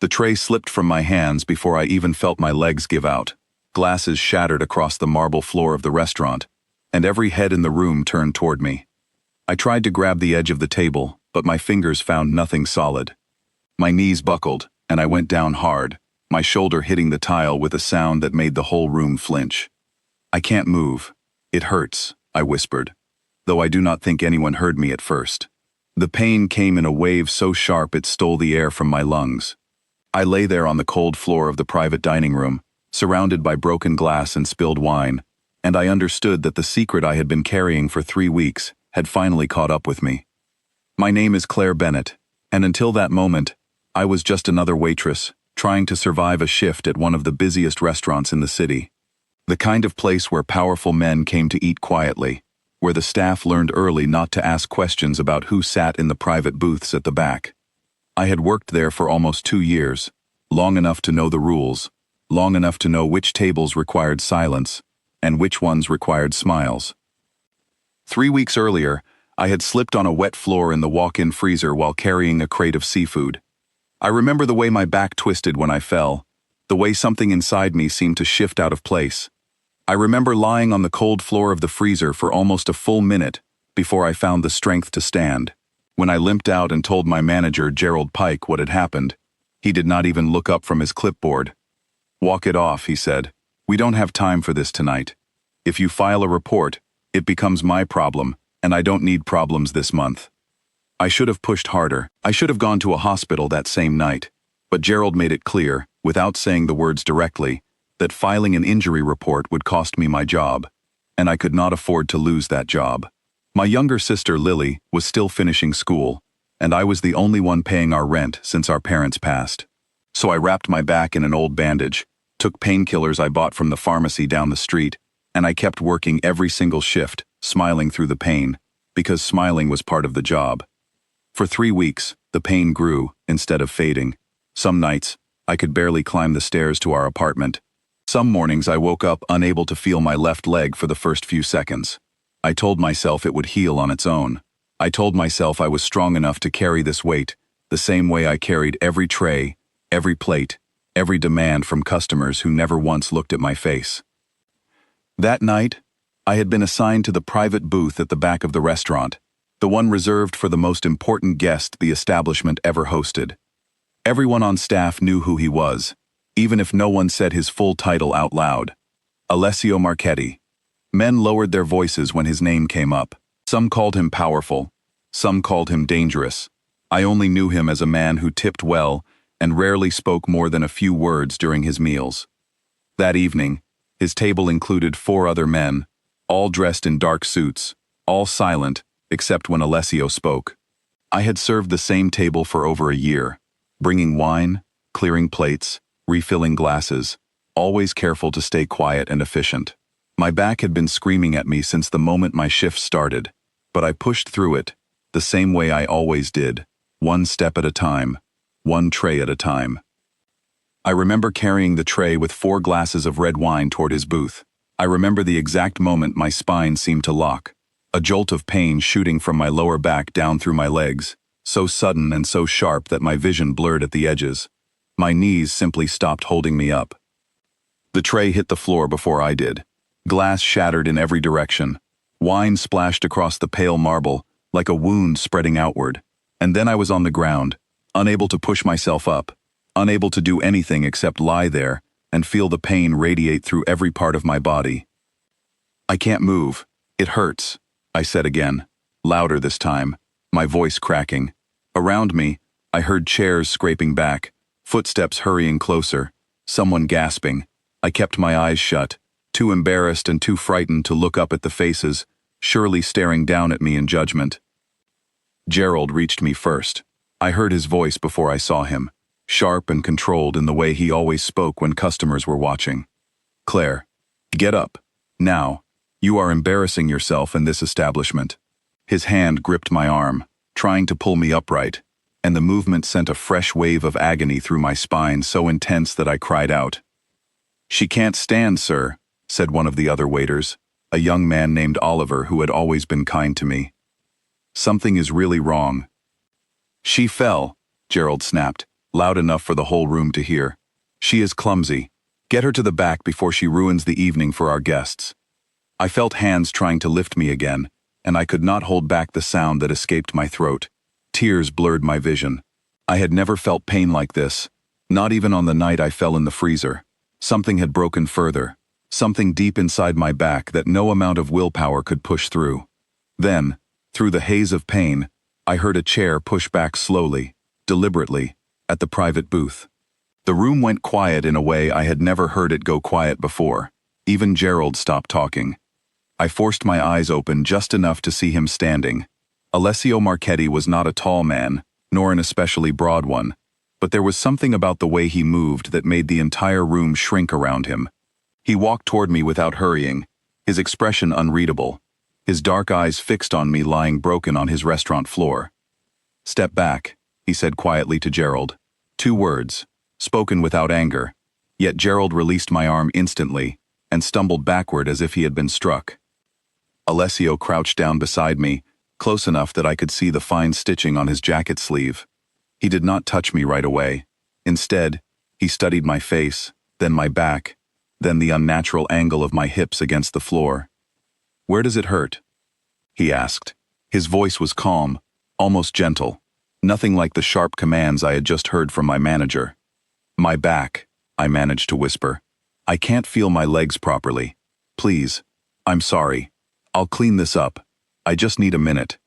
The tray slipped from my hands before I even felt my legs give out. Glasses shattered across the marble floor of the restaurant, and every head in the room turned toward me. I tried to grab the edge of the table, but my fingers found nothing solid. My knees buckled, and I went down hard, my shoulder hitting the tile with a sound that made the whole room flinch. "I can't move. It hurts," I whispered, though I do not think anyone heard me at first. The pain came in a wave so sharp it stole the air from my lungs. I lay there on the cold floor of the private dining room, surrounded by broken glass and spilled wine, and I understood that the secret I had been carrying for 3 weeks had finally caught up with me. My name is Claire Bennett, and until that moment, I was just another waitress, trying to survive a shift at one of the busiest restaurants in the city. The kind of place where powerful men came to eat quietly, where the staff learned early not to ask questions about who sat in the private booths at the back. I had worked there for almost 2 years, long enough to know the rules, long enough to know which tables required silence, and which ones required smiles. 3 weeks earlier, I had slipped on a wet floor in the walk-in freezer while carrying a crate of seafood. I remember the way my back twisted when I fell, the way something inside me seemed to shift out of place. I remember lying on the cold floor of the freezer for almost a full minute before I found the strength to stand. When I limped out and told my manager, Gerald Pike, what had happened, he did not even look up from his clipboard. "Walk it off," he said. "We don't have time for this tonight. If you file a report, it becomes my problem, and I don't need problems this month." I should have pushed harder. I should have gone to a hospital that same night. But Gerald made it clear, without saying the words directly, that filing an injury report would cost me my job, and I could not afford to lose that job. My younger sister, Lily, was still finishing school, and I was the only one paying our rent since our parents passed. So I wrapped my back in an old bandage, took painkillers I bought from the pharmacy down the street, and I kept working every single shift, smiling through the pain, because smiling was part of the job. For 3 weeks, the pain grew instead of fading. Some nights, I could barely climb the stairs to our apartment. Some mornings I woke up unable to feel my left leg for the first few seconds. I told myself it would heal on its own. I told myself I was strong enough to carry this weight, the same way I carried every tray, every plate, every demand from customers who never once looked at my face. That night, I had been assigned to the private booth at the back of the restaurant, the one reserved for the most important guest the establishment ever hosted. Everyone on staff knew who he was, even if no one said his full title out loud. Alessio Marchetti. Men lowered their voices when his name came up. Some called him powerful, some called him dangerous. I only knew him as a man who tipped well and rarely spoke more than a few words during his meals. That evening, his table included 4 other men, all dressed in dark suits, all silent, except when Alessio spoke. I had served the same table for over a year, bringing wine, clearing plates, refilling glasses, always careful to stay quiet and efficient. My back had been screaming at me since the moment my shift started, but I pushed through it, the same way I always did, one step at a time, one tray at a time. I remember carrying the tray with 4 glasses of red wine toward his booth. I remember the exact moment my spine seemed to lock, a jolt of pain shooting from my lower back down through my legs, so sudden and so sharp that my vision blurred at the edges. My knees simply stopped holding me up. The tray hit the floor before I did. Glass shattered in every direction. Wine splashed across the pale marble, like a wound spreading outward. And then I was on the ground, unable to push myself up, unable to do anything except lie there and feel the pain radiate through every part of my body. "I can't move. It hurts," I said again, louder this time, my voice cracking. Around me, I heard chairs scraping back, footsteps hurrying closer, someone gasping. I kept my eyes shut, too embarrassed and too frightened to look up at the faces, surely staring down at me in judgment. Gerald reached me first. I heard his voice before I saw him, sharp and controlled in the way he always spoke when customers were watching. "Claire, get up. Now. You are embarrassing yourself in this establishment." His hand gripped my arm, trying to pull me upright, and the movement sent a fresh wave of agony through my spine so intense that I cried out. "She can't stand, sir," said one of the other waiters, a young man named Oliver who had always been kind to me. "Something is really wrong." "She fell," Gerald snapped. loud enough for the whole room to hear. "She is clumsy. Get her to the back before she ruins the evening for our guests." I felt hands trying to lift me again, and I could not hold back the sound that escaped my throat. Tears blurred my vision. I had never felt pain like this, not even on the night I fell in the freezer. Something had broken further, something deep inside my back that no amount of willpower could push through. Then, through the haze of pain, I heard a chair push back slowly, deliberately, at the private booth. The room went quiet in a way I had never heard it go quiet before. Even Gerald stopped talking. I forced my eyes open just enough to see him standing. Alessio Marchetti was not a tall man, nor an especially broad one, but there was something about the way he moved that made the entire room shrink around him. He walked toward me without hurrying, his expression unreadable, his dark eyes fixed on me lying broken on his restaurant floor. "Step back," he said quietly to Gerald. 2 words, spoken without anger, yet Gerald released my arm instantly and stumbled backward as if he had been struck. Alessio crouched down beside me, close enough that I could see the fine stitching on his jacket sleeve. He did not touch me right away. Instead, he studied my face, then my back, then the unnatural angle of my hips against the floor. "Where does it hurt?" he asked. His voice was calm, almost gentle, nothing like the sharp commands I had just heard from my manager. "My back," I managed to whisper. "I can't feel my legs properly. Please. I'm sorry. I'll clean this up. I just need a minute."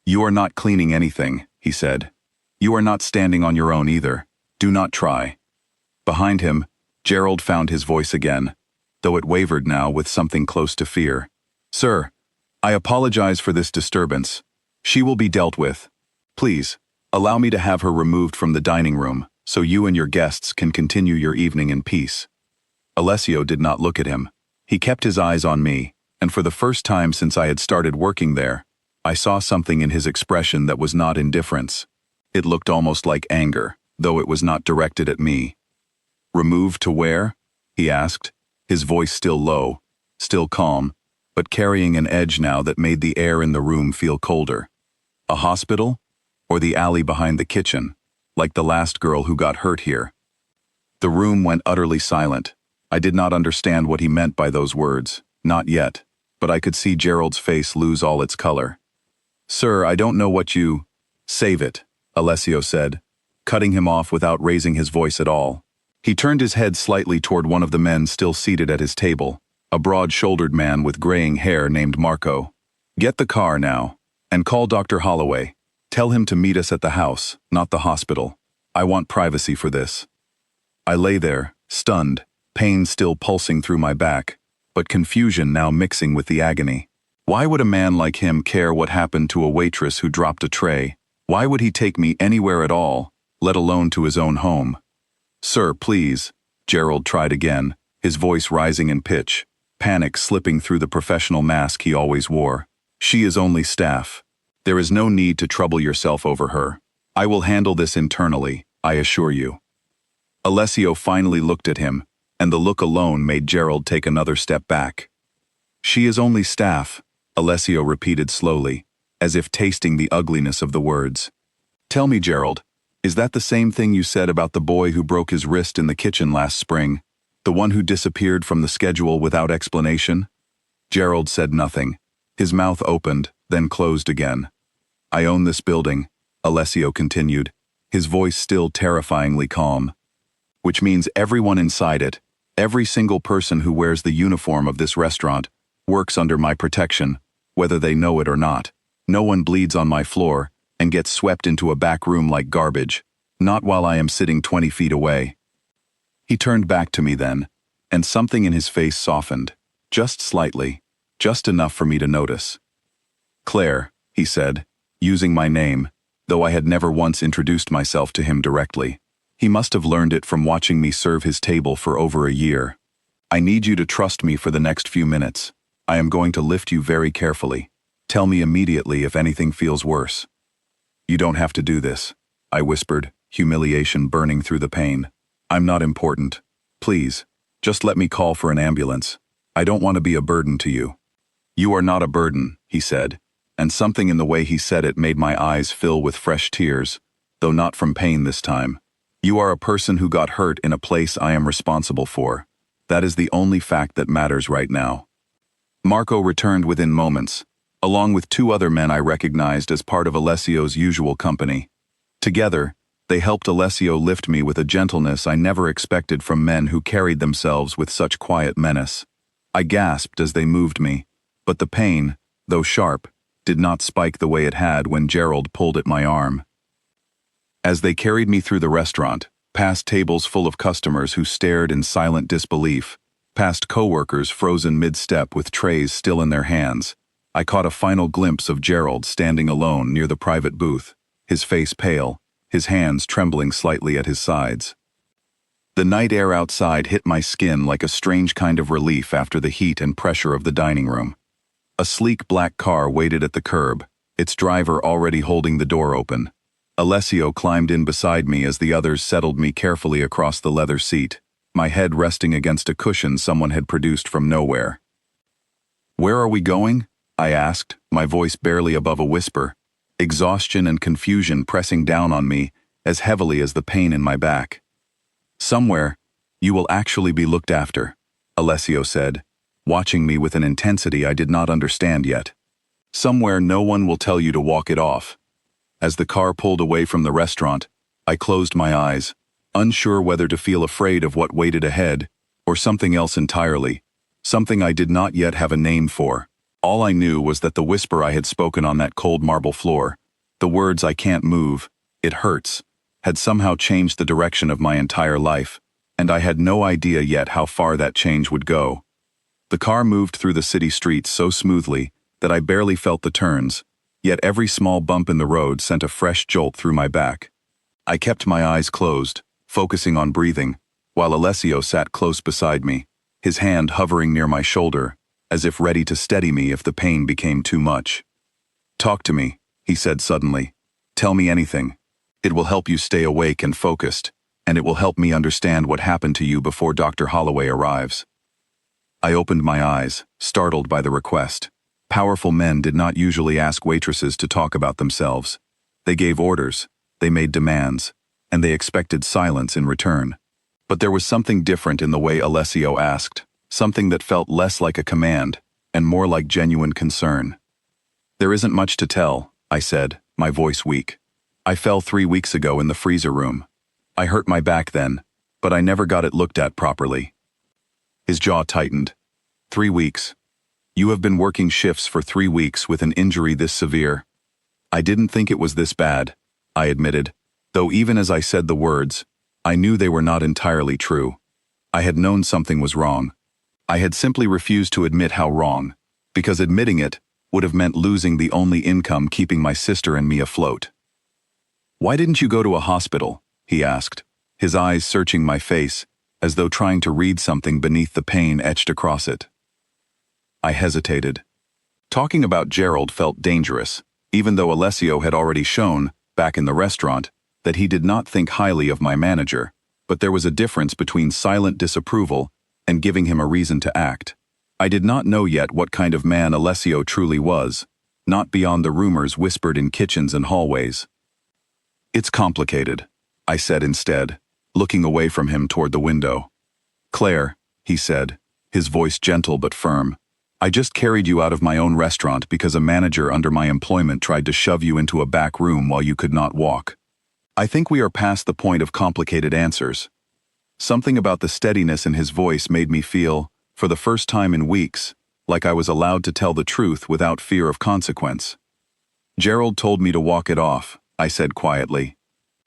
"You are not cleaning anything," he said. "You are not standing on your own either. Do not try." Behind him, Gerald found his voice again, though it wavered now with something close to fear. "Sir, I apologize for this disturbance. She will be dealt with. Please, allow me to have her removed from the dining room so you and your guests can continue your evening in peace." Alessio did not look at him. He kept his eyes on me, and for the first time since I had started working there, I saw something in his expression that was not indifference. It looked almost like anger, though it was not directed at me. "Removed to where?" he asked, his voice still low, still calm, but carrying an edge now that made the air in the room feel colder. "A hospital? Or the alley behind the kitchen, like the last girl who got hurt here?" The room went utterly silent. I did not understand what he meant by those words, not yet, but I could see Gerald's face lose all its color. "Sir, I don't know what you—" "Save it," Alessio said, cutting him off without raising his voice at all. He turned his head slightly toward one of the men still seated at his table, a broad-shouldered man with graying hair named Marco. "Get the car now, and call Dr. Holloway. Tell him to meet us at the house, not the hospital. I want privacy for this." I lay there, stunned, pain still pulsing through my back, but confusion now mixing with the agony. Why would a man like him care what happened to a waitress who dropped a tray? Why would he take me anywhere at all, let alone to his own home? "Sir, please," Gerald tried again, his voice rising in pitch, panic slipping through the professional mask he always wore. "She is only staff. There is no need to trouble yourself over her. I will handle this internally, I assure you." Alessio finally looked at him, and the look alone made Gerald take another step back. "She is only staff," Alessio repeated slowly, as if tasting the ugliness of the words. "Tell me, Gerald, is that the same thing you said about the boy who broke his wrist in the kitchen last spring? The one who disappeared from the schedule without explanation?" Gerald said nothing. His mouth opened, then closed again. "I own this building," Alessio continued, his voice still terrifyingly calm. "Which means everyone inside it, every single person who wears the uniform of this restaurant, works under my protection, whether they know it or not. No one bleeds on my floor and gets swept into a back room like garbage, not while I am sitting 20 feet away." He turned back to me then, and something in his face softened, just slightly, just enough for me to notice. "Claire," he said, using my name, though I had never once introduced myself to him directly. He must have learned it from watching me serve his table for over a year. "I need you to trust me for the next few minutes. I am going to lift you very carefully. Tell me immediately if anything feels worse." "You don't have to do this," I whispered, humiliation burning through the pain. "I'm not important. Please, just let me call for an ambulance. I don't want to be a burden to you." "You are not a burden," he said, and something in the way he said it made my eyes fill with fresh tears, though not from pain this time, You are a person who got hurt in a place I am responsible for. That is the only fact that matters right now. Marco returned within moments, along with two other men I recognized as part of Alessio's usual company. Together, they helped Alessio lift me with a gentleness I never expected from men who carried themselves with such quiet menace. I gasped as they moved me, but the pain, though sharp, did not spike the way it had when Gerald pulled at my arm. As they carried me through the restaurant, past tables full of customers who stared in silent disbelief, past coworkers frozen mid-step with trays still in their hands, I caught a final glimpse of Gerald standing alone near the private booth, his face pale, his hands trembling slightly at his sides. The night air outside hit my skin like a strange kind of relief after the heat and pressure of the dining room. A sleek black car waited at the curb, its driver already holding the door open. Alessio climbed in beside me as the others settled me carefully across the leather seat, my head resting against a cushion someone had produced from nowhere. "Where are we going?" I asked, my voice barely above a whisper, exhaustion and confusion pressing down on me as heavily as the pain in my back. "Somewhere, you will actually be looked after," Alessio said, watching me with an intensity I did not understand yet. "Somewhere no one will tell you to walk it off." As the car pulled away from the restaurant, I closed my eyes, unsure whether to feel afraid of what waited ahead, or something else entirely, something I did not yet have a name for. All I knew was that the whisper I had spoken on that cold marble floor, the words "I can't move, it hurts," had somehow changed the direction of my entire life, and I had no idea yet how far that change would go. The car moved through the city streets so smoothly that I barely felt the turns, yet every small bump in the road sent a fresh jolt through my back. I kept my eyes closed, focusing on breathing, while Alessio sat close beside me, his hand hovering near my shoulder, as if ready to steady me if the pain became too much. "Talk to me," he said suddenly. "Tell me anything. It will help you stay awake and focused, and it will help me understand what happened to you before Dr. Holloway arrives." I opened my eyes, startled by the request. Powerful men did not usually ask waitresses to talk about themselves. They gave orders, they made demands, and they expected silence in return. But there was something different in the way Alessio asked, something that felt less like a command and more like genuine concern. "There isn't much to tell," I said, my voice weak. "I fell 3 weeks ago in the freezer room. I hurt my back then, but I never got it looked at properly." His jaw tightened. 3 weeks. You have been working shifts for 3 weeks with an injury this severe." "I didn't think it was this bad," I admitted, though even as I said the words, I knew they were not entirely true. I had known something was wrong. I had simply refused to admit how wrong, because admitting it would have meant losing the only income keeping my sister and me afloat. "Why didn't you go to a hospital?" he asked, his eyes searching my face, as though trying to read something beneath the pain etched across it. I hesitated. Talking about Gerald felt dangerous, even though Alessio had already shown, back in the restaurant, that he did not think highly of my manager, but there was a difference between silent disapproval and giving him a reason to act. I did not know yet what kind of man Alessio truly was, not beyond the rumors whispered in kitchens and hallways. "It's complicated," I said instead, looking away from him toward the window. "Claire," he said, his voice gentle but firm, "I just carried you out of my own restaurant because a manager under my employment tried to shove you into a back room while you could not walk. I think we are past the point of complicated answers." Something about the steadiness in his voice made me feel, for the first time in weeks, like I was allowed to tell the truth without fear of consequence. "Gerald told me to walk it off," I said quietly.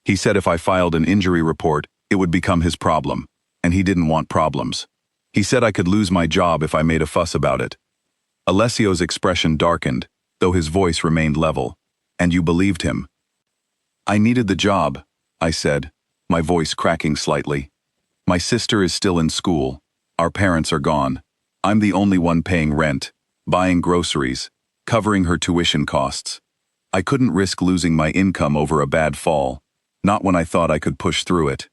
"He said if I filed an injury report, it would become his problem, and he didn't want problems. He said I could lose my job if I made a fuss about it." Alessio's expression darkened, though his voice remained level. "And you believed him?" "I needed the job," I said, my voice cracking slightly. "My sister is still in school. Our parents are gone. I'm the only one paying rent, buying groceries, covering her tuition costs. I couldn't risk losing my income over a bad fall, not when I thought I could push through it."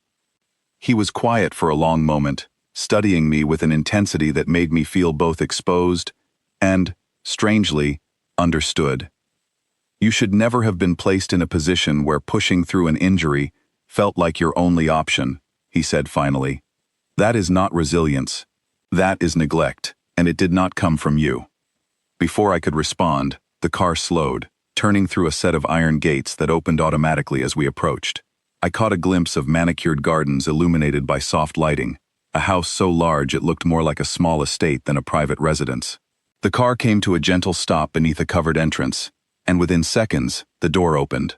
He was quiet for a long moment, studying me with an intensity that made me feel both exposed and, strangely, understood. "You should never have been placed in a position where pushing through an injury felt like your only option, he said finally. That is not resilience. That is neglect, and it did not come from you. Before I could respond, the car slowed, turning through a set of iron gates that opened automatically as we approached. I caught a glimpse of manicured gardens illuminated by soft lighting, a house so large it looked more like a small estate than a private residence. The car came to a gentle stop beneath a covered entrance, and within seconds, the door opened.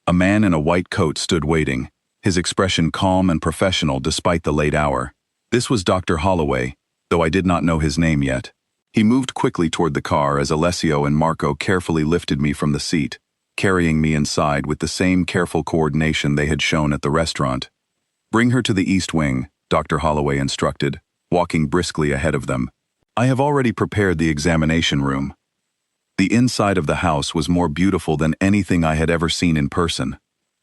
A man in a white coat stood waiting, his expression calm and professional despite the late hour. This was Dr. Holloway, though I did not know his name yet. He moved quickly toward the car as Alessio and Marco carefully lifted me from the seat, carrying me inside with the same careful coordination they had shown at the restaurant. Bring her to the East Wing, Dr. Holloway instructed, walking briskly ahead of them. I have already prepared the examination room. The inside of the house was more beautiful than anything I had ever seen in person.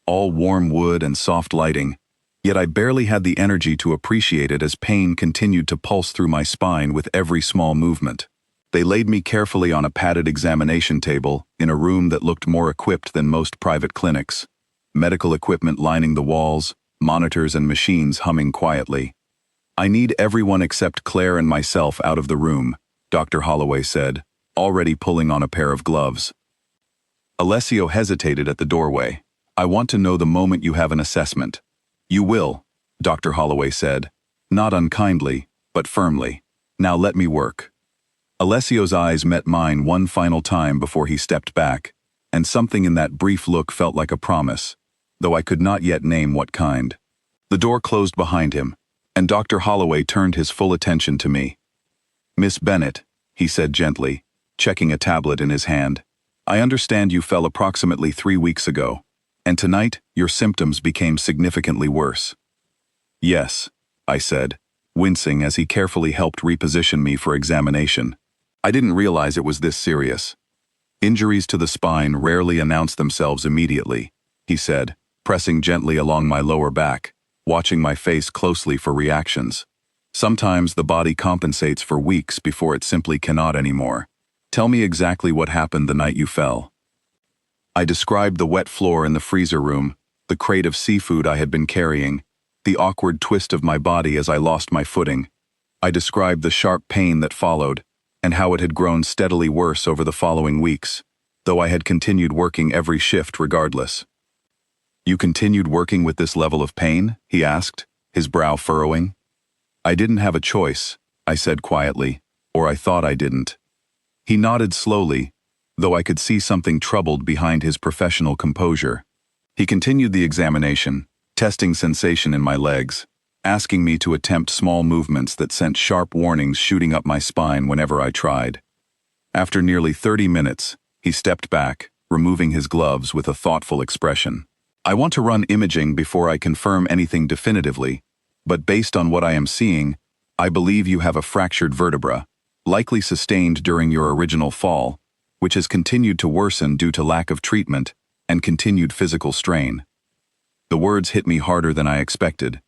All warm wood and soft lighting, yet I barely had the energy to appreciate it as pain continued to pulse through my spine with every small movement. They laid me carefully on a padded examination table in a room that looked more equipped than most private clinics. Medical equipment lining the walls, monitors and machines humming quietly. I need everyone except Claire and myself out of the room, Dr. Holloway said, already pulling on a pair of gloves. Alessio hesitated at the doorway. I want to know the moment you have an assessment. You will, Dr. Holloway said, not unkindly, but firmly. Now let me work. Alessio's eyes met mine one final time before he stepped back, and something in that brief look felt like a promise, though I could not yet name what kind. The door closed behind him, and Dr. Holloway turned his full attention to me. Miss Bennett, he said gently, checking a tablet in his hand, I understand you fell approximately 3 weeks ago, and tonight your symptoms became significantly worse. Yes, I said, wincing as he carefully helped reposition me for examination. I didn't realize it was this serious. Injuries to the spine rarely announce themselves immediately, he said, pressing gently along my lower back, watching my face closely for reactions. Sometimes the body compensates for weeks before it simply cannot anymore. Tell me exactly what happened the night you fell. I described the wet floor in the freezer room, the crate of seafood I had been carrying, the awkward twist of my body as I lost my footing. I described the sharp pain that followed, and how it had grown steadily worse over the following weeks, though I had continued working every shift regardless. You continued working with this level of pain? He asked, his brow furrowing. I didn't have a choice, I said quietly, or I thought I didn't. He nodded slowly, though I could see something troubled behind his professional composure. He continued the examination, testing sensation in my legs, asking me to attempt small movements that sent sharp warnings shooting up my spine whenever I tried. After nearly 30 minutes, he stepped back, removing his gloves with a thoughtful expression. I want to run imaging before I confirm anything definitively, but based on what I am seeing, I believe you have a fractured vertebra, likely sustained during your original fall, which has continued to worsen due to lack of treatment and continued physical strain. The words hit me harder than I expected.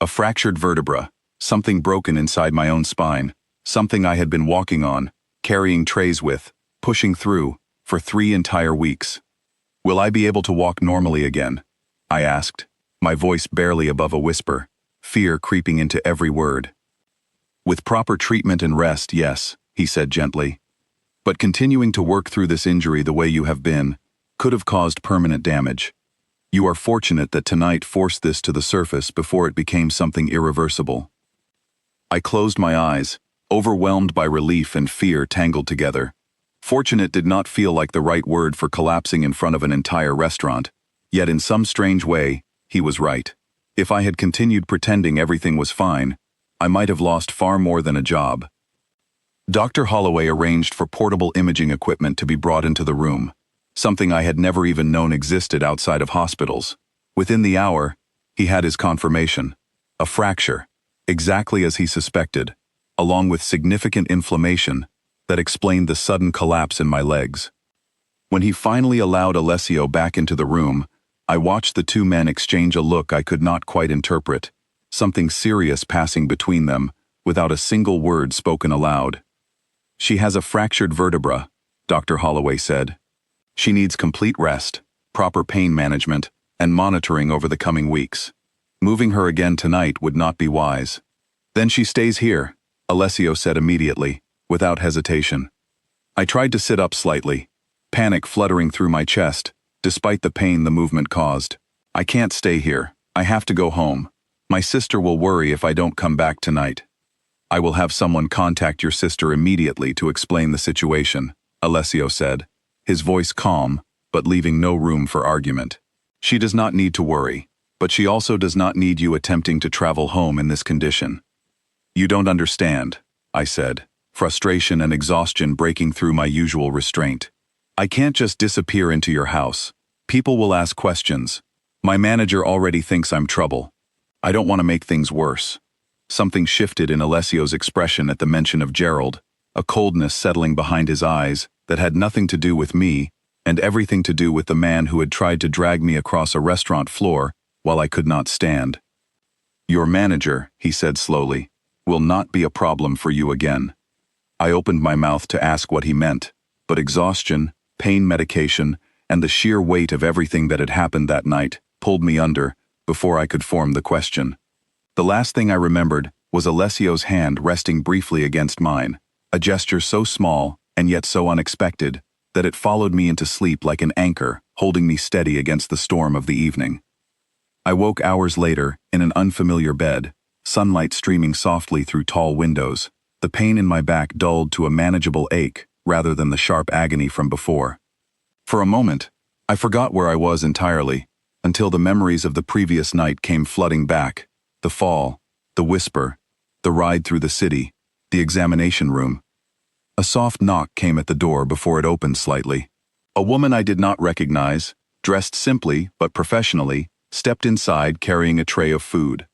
A fractured vertebra, something broken inside my own spine, something I had been walking on, carrying trays with, pushing through, for 3 entire weeks. Will I be able to walk normally again? I asked, my voice barely above a whisper, fear creeping into every word. With proper treatment and rest, yes, he said gently. But continuing to work through this injury the way you have been could have caused permanent damage. You are fortunate that tonight forced this to the surface before it became something irreversible. I closed my eyes, overwhelmed by relief and fear tangled together. Fortunate did not feel like the right word for collapsing in front of an entire restaurant, yet in some strange way, he was right. If I had continued pretending everything was fine, I might have lost far more than a job. Dr. Holloway arranged for portable imaging equipment to be brought into the room, something I had never even known existed outside of hospitals. Within the hour, he had his confirmation. A fracture, exactly as he suspected, along with significant inflammation that explained the sudden collapse in my legs. When he finally allowed Alessio back into the room, I watched the two men exchange a look I could not quite interpret, something serious passing between them, without a single word spoken aloud. She has a fractured vertebra, Dr. Holloway said. She needs complete rest, proper pain management, and monitoring over the coming weeks. Moving her again tonight would not be wise. Then she stays here, Alessio said immediately, without hesitation. I tried to sit up slightly, panic fluttering through my chest, despite the pain the movement caused. I can't stay here. I have to go home. My sister will worry if I don't come back tonight. I will have someone contact your sister immediately to explain the situation, Alessio said, his voice calm, but leaving no room for argument. She does not need to worry, but she also does not need you attempting to travel home in this condition. You don't understand, I said, frustration and exhaustion breaking through my usual restraint. I can't just disappear into your house. People will ask questions. My manager already thinks I'm trouble. I don't want to make things worse. Something shifted in Alessio's expression at the mention of Gerald, a coldness settling behind his eyes that had nothing to do with me and everything to do with the man who had tried to drag me across a restaurant floor while I could not stand. Your manager, he said slowly, will not be a problem for you again. I opened my mouth to ask what he meant, but exhaustion, pain medication, and the sheer weight of everything that had happened that night pulled me under before I could form the question. The last thing I remembered was Alessio's hand resting briefly against mine, a gesture so small and yet so unexpected that it followed me into sleep like an anchor holding me steady against the storm of the evening. I woke hours later in an unfamiliar bed, sunlight streaming softly through tall windows, the pain in my back dulled to a manageable ache rather than the sharp agony from before. For a moment, I forgot where I was entirely, until the memories of the previous night came flooding back. The fall, the whisper, the ride through the city, the examination room. A soft knock came at the door before it opened slightly. A woman I did not recognize, dressed simply but professionally, stepped inside carrying a tray of food.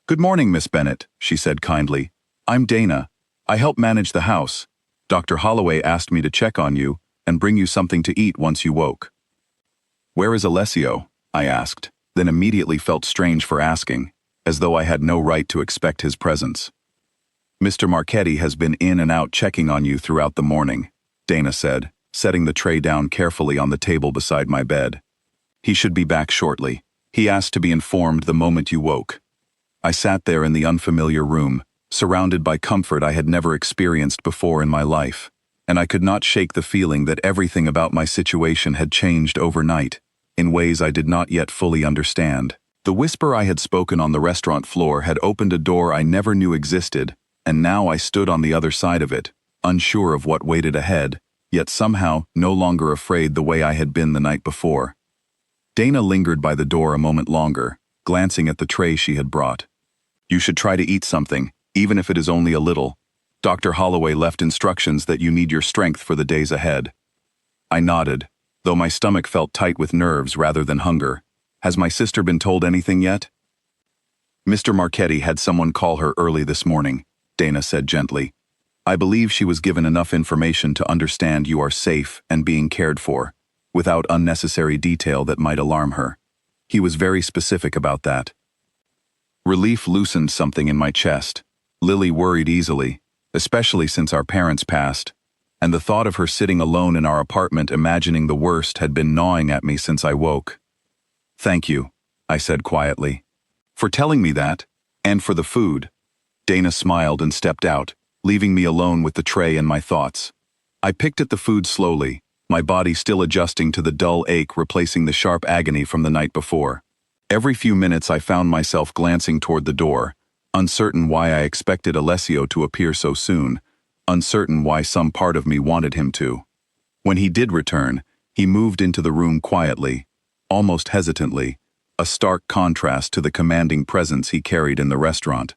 Good morning, Miss Bennett, she said kindly. I'm Dana. I help manage the house. Dr. Holloway asked me to check on you and bring you something to eat once you woke. Where is Alessio? I asked, then immediately felt strange for asking, as though I had no right to expect his presence. Mr. Marchetti has been in and out checking on you throughout the morning, Dana said, setting the tray down carefully on the table beside my bed. He should be back shortly. He asked to be informed the moment you woke. I sat there in the unfamiliar room, surrounded by comfort I had never experienced before in my life, and I could not shake the feeling that everything about my situation had changed overnight, in ways I did not yet fully understand. The whisper I had spoken on the restaurant floor had opened a door I never knew existed, and now I stood on the other side of it, unsure of what waited ahead, yet somehow no longer afraid the way I had been the night before. Dana lingered by the door a moment longer, glancing at the tray she had brought. You should try to eat something, even if it is only a little. Dr. Holloway left instructions that you need your strength for the days ahead. I nodded, though my stomach felt tight with nerves rather than hunger. Has my sister been told anything yet? Mr. Marchetti had someone call her early this morning, Dana said gently. I believe she was given enough information to understand you are safe and being cared for, without unnecessary detail that might alarm her. He was very specific about that. Relief loosened something in my chest. Lily worried easily, especially since our parents passed, and the thought of her sitting alone in our apartment imagining the worst had been gnawing at me since I woke. Thank you, I said quietly, for telling me that, and for the food. Dana smiled and stepped out, leaving me alone with the tray and my thoughts. I picked at the food slowly, my body still adjusting to the dull ache replacing the sharp agony from the night before. Every few minutes I found myself glancing toward the door, uncertain why I expected Alessio to appear so soon, uncertain why some part of me wanted him to. When he did return, he moved into the room quietly, almost hesitantly, a stark contrast to the commanding presence he carried in the restaurant.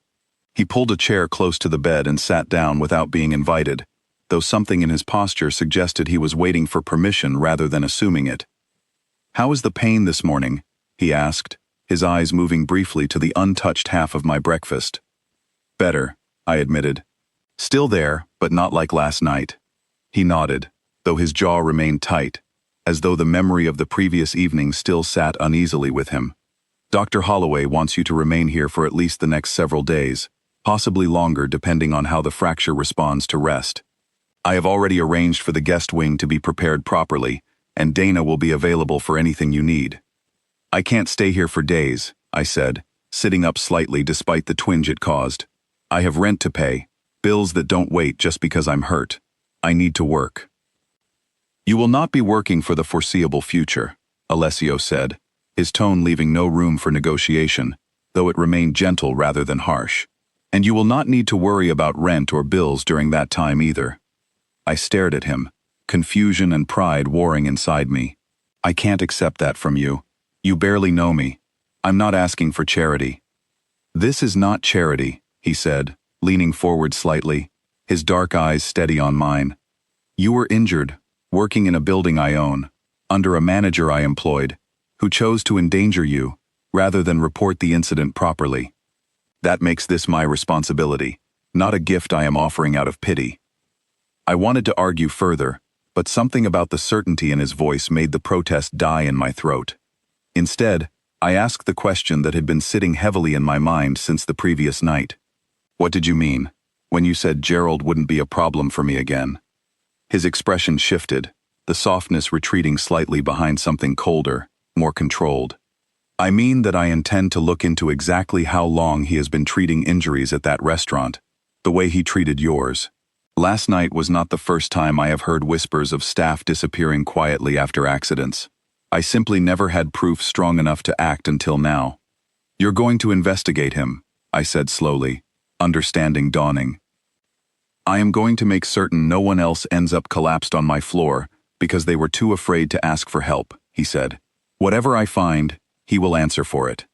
He pulled a chair close to the bed and sat down without being invited, though something in his posture suggested he was waiting for permission rather than assuming it. How is the pain this morning? He asked, his eyes moving briefly to the untouched half of my breakfast. Better, I admitted. Still there, but not like last night. He nodded, though his jaw remained tight, as though the memory of the previous evening still sat uneasily with him. Dr. Holloway wants you to remain here for at least the next several days, possibly longer depending on how the fracture responds to rest. I have already arranged for the guest wing to be prepared properly, and Dana will be available for anything you need. I can't stay here for days, I said, sitting up slightly despite the twinge it caused. I have rent to pay, bills that don't wait just because I'm hurt. I need to work. You will not be working for the foreseeable future, Alessio said, his tone leaving no room for negotiation, though it remained gentle rather than harsh. And you will not need to worry about rent or bills during that time either. I stared at him, confusion and pride warring inside me. I can't accept that from you. You barely know me. I'm not asking for charity. This is not charity, he said, leaning forward slightly, his dark eyes steady on mine. You were injured, working in a building I own, under a manager I employed, who chose to endanger you, rather than report the incident properly. That makes this my responsibility, not a gift I am offering out of pity. I wanted to argue further, but something about the certainty in his voice made the protest die in my throat. Instead, I asked the question that had been sitting heavily in my mind since the previous night. What did you mean, when you said Gerald wouldn't be a problem for me again? His expression shifted, the softness retreating slightly behind something colder, more controlled. I mean that I intend to look into exactly how long he has been treating injuries at that restaurant, the way he treated yours. Last night was not the first time I have heard whispers of staff disappearing quietly after accidents. I simply never had proof strong enough to act until now. You're going to investigate him, I said slowly, understanding dawning. I am going to make certain no one else ends up collapsed on my floor because they were too afraid to ask for help, he said. Whatever I find, he will answer for it.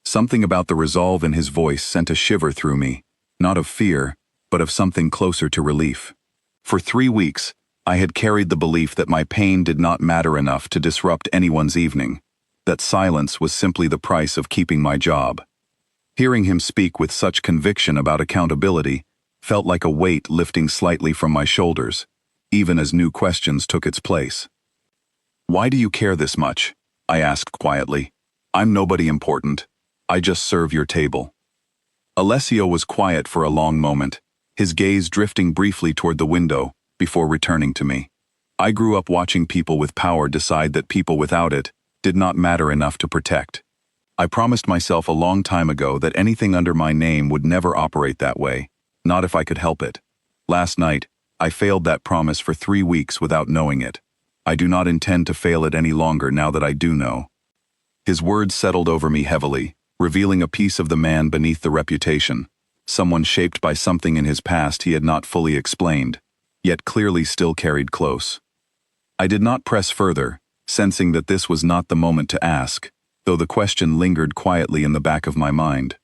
Something about the resolve in his voice sent a shiver through me, not of fear, but of something closer to relief. For 3 weeks, I had carried the belief that my pain did not matter enough to disrupt anyone's evening, that silence was simply the price of keeping my job. Hearing him speak with such conviction about accountability felt like a weight lifting slightly from my shoulders, even as new questions took its place. Why do you care this much? I asked quietly. I'm nobody important. I just serve your table. Alessio was quiet for a long moment, his gaze drifting briefly toward the window before returning to me. I grew up watching people with power decide that people without it did not matter enough to protect. I promised myself a long time ago that anything under my name would never operate that way, not if I could help it. Last night, I failed that promise for 3 weeks without knowing it. I do not intend to fail it any longer now that I do know. His words settled over me heavily, revealing a piece of the man beneath the reputation, someone shaped by something in his past he had not fully explained, yet clearly still carried close. I did not press further, sensing that this was not the moment to ask, though the question lingered quietly in the back of my mind.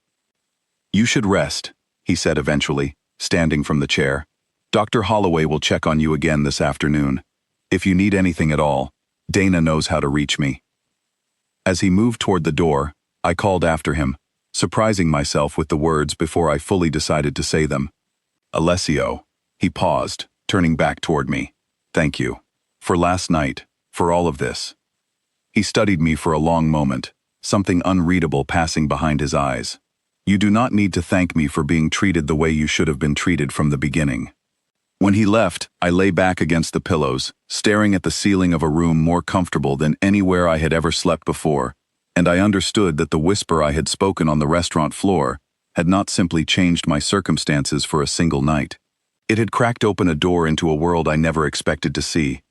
You should rest, he said eventually, standing from the chair. Dr. Holloway will check on you again this afternoon. If you need anything at all, Dana knows how to reach me. As he moved toward the door, I called after him, surprising myself with the words before I fully decided to say them. Alessio. He paused, turning back toward me. Thank you. For last night, for all of this. He studied me for a long moment, something unreadable passing behind his eyes. You do not need to thank me for being treated the way you should have been treated from the beginning. When he left, I lay back against the pillows, staring at the ceiling of a room more comfortable than anywhere I had ever slept before, and I understood that the whisper I had spoken on the restaurant floor had not simply changed my circumstances for a single night. It had cracked open a door into a world I never expected to see,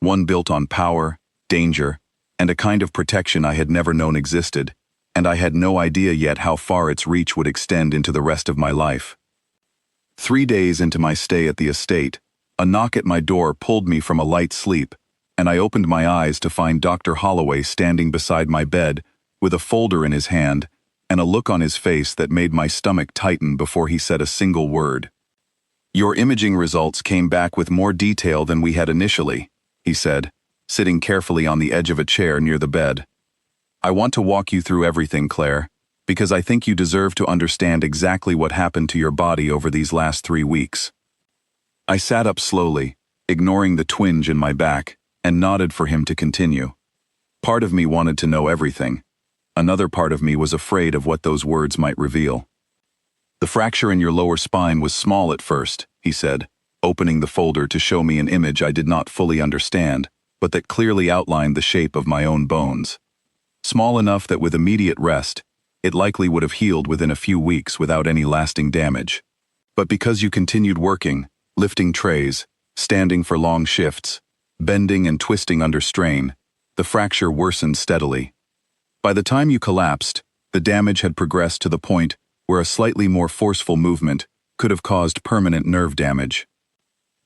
one built on power, danger, and a kind of protection I had never known existed, and I had no idea yet how far its reach would extend into the rest of my life. 3 days into my stay at the estate, a knock at my door pulled me from a light sleep, and I opened my eyes to find Dr. Holloway standing beside my bed with a folder in his hand and a look on his face that made my stomach tighten before he said a single word. Your imaging results came back with more detail than we had initially, he said, sitting carefully on the edge of a chair near the bed. I want to walk you through everything, Claire, because I think you deserve to understand exactly what happened to your body over these last 3 weeks. I sat up slowly, ignoring the twinge in my back, and nodded for him to continue. Part of me wanted to know everything. Another part of me was afraid of what those words might reveal. The fracture in your lower spine was small at first, he said, opening the folder to show me an image I did not fully understand, but that clearly outlined the shape of my own bones. Small enough that with immediate rest, it likely would have healed within a few weeks without any lasting damage. But because you continued working, lifting trays, standing for long shifts, bending and twisting under strain, the fracture worsened steadily. By the time you collapsed, the damage had progressed to the point where a slightly more forceful movement could have caused permanent nerve damage.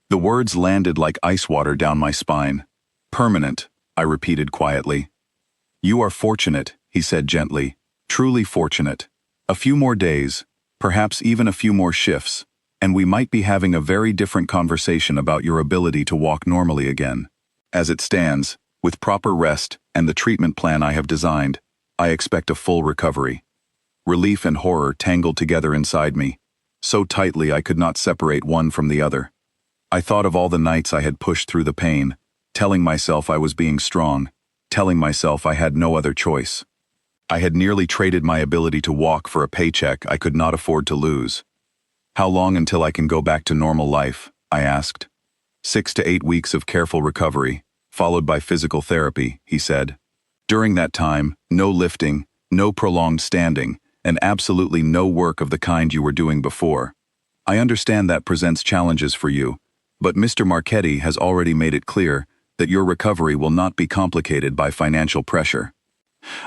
The words landed like ice water down my spine. Permanent, I repeated quietly. You are fortunate, he said gently, truly fortunate. A few more days, perhaps even a few more shifts, and we might be having a very different conversation about your ability to walk normally again. As it stands, with proper rest and the treatment plan I have designed, I expect a full recovery. Relief and horror tangled together inside me, so tightly I could not separate one from the other. I thought of all the nights I had pushed through the pain, telling myself I was being strong, telling myself I had no other choice. I had nearly traded my ability to walk for a paycheck I could not afford to lose. How long until I can go back to normal life? I asked. 6 to 8 weeks of careful recovery, followed by physical therapy, he said. During that time, no lifting, no prolonged standing, and absolutely no work of the kind you were doing before. I understand that presents challenges for you, but Mr. Marchetti has already made it clear that your recovery will not be complicated by financial pressure.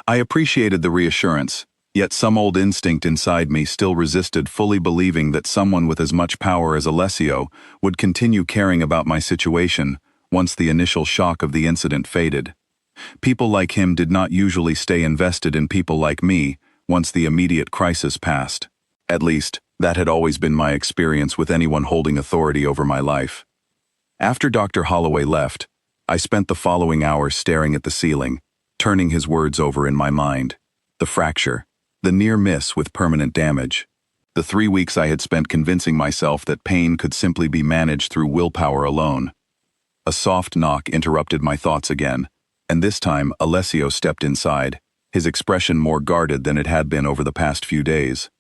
I appreciated the reassurance, yet some old instinct inside me still resisted fully believing that someone with as much power as Alessio would continue caring about my situation once the initial shock of the incident faded. People like him did not usually stay invested in people like me once the immediate crisis passed. At least, that had always been my experience with anyone holding authority over my life. After Dr. Holloway left, I spent the following hours staring at the ceiling, turning his words over in my mind. The fracture, the near miss with permanent damage. The 3 weeks I had spent convincing myself that pain could simply be managed through willpower alone. A soft knock interrupted my thoughts again, and this time Alessio stepped inside, his expression more guarded than it had been over the past few days.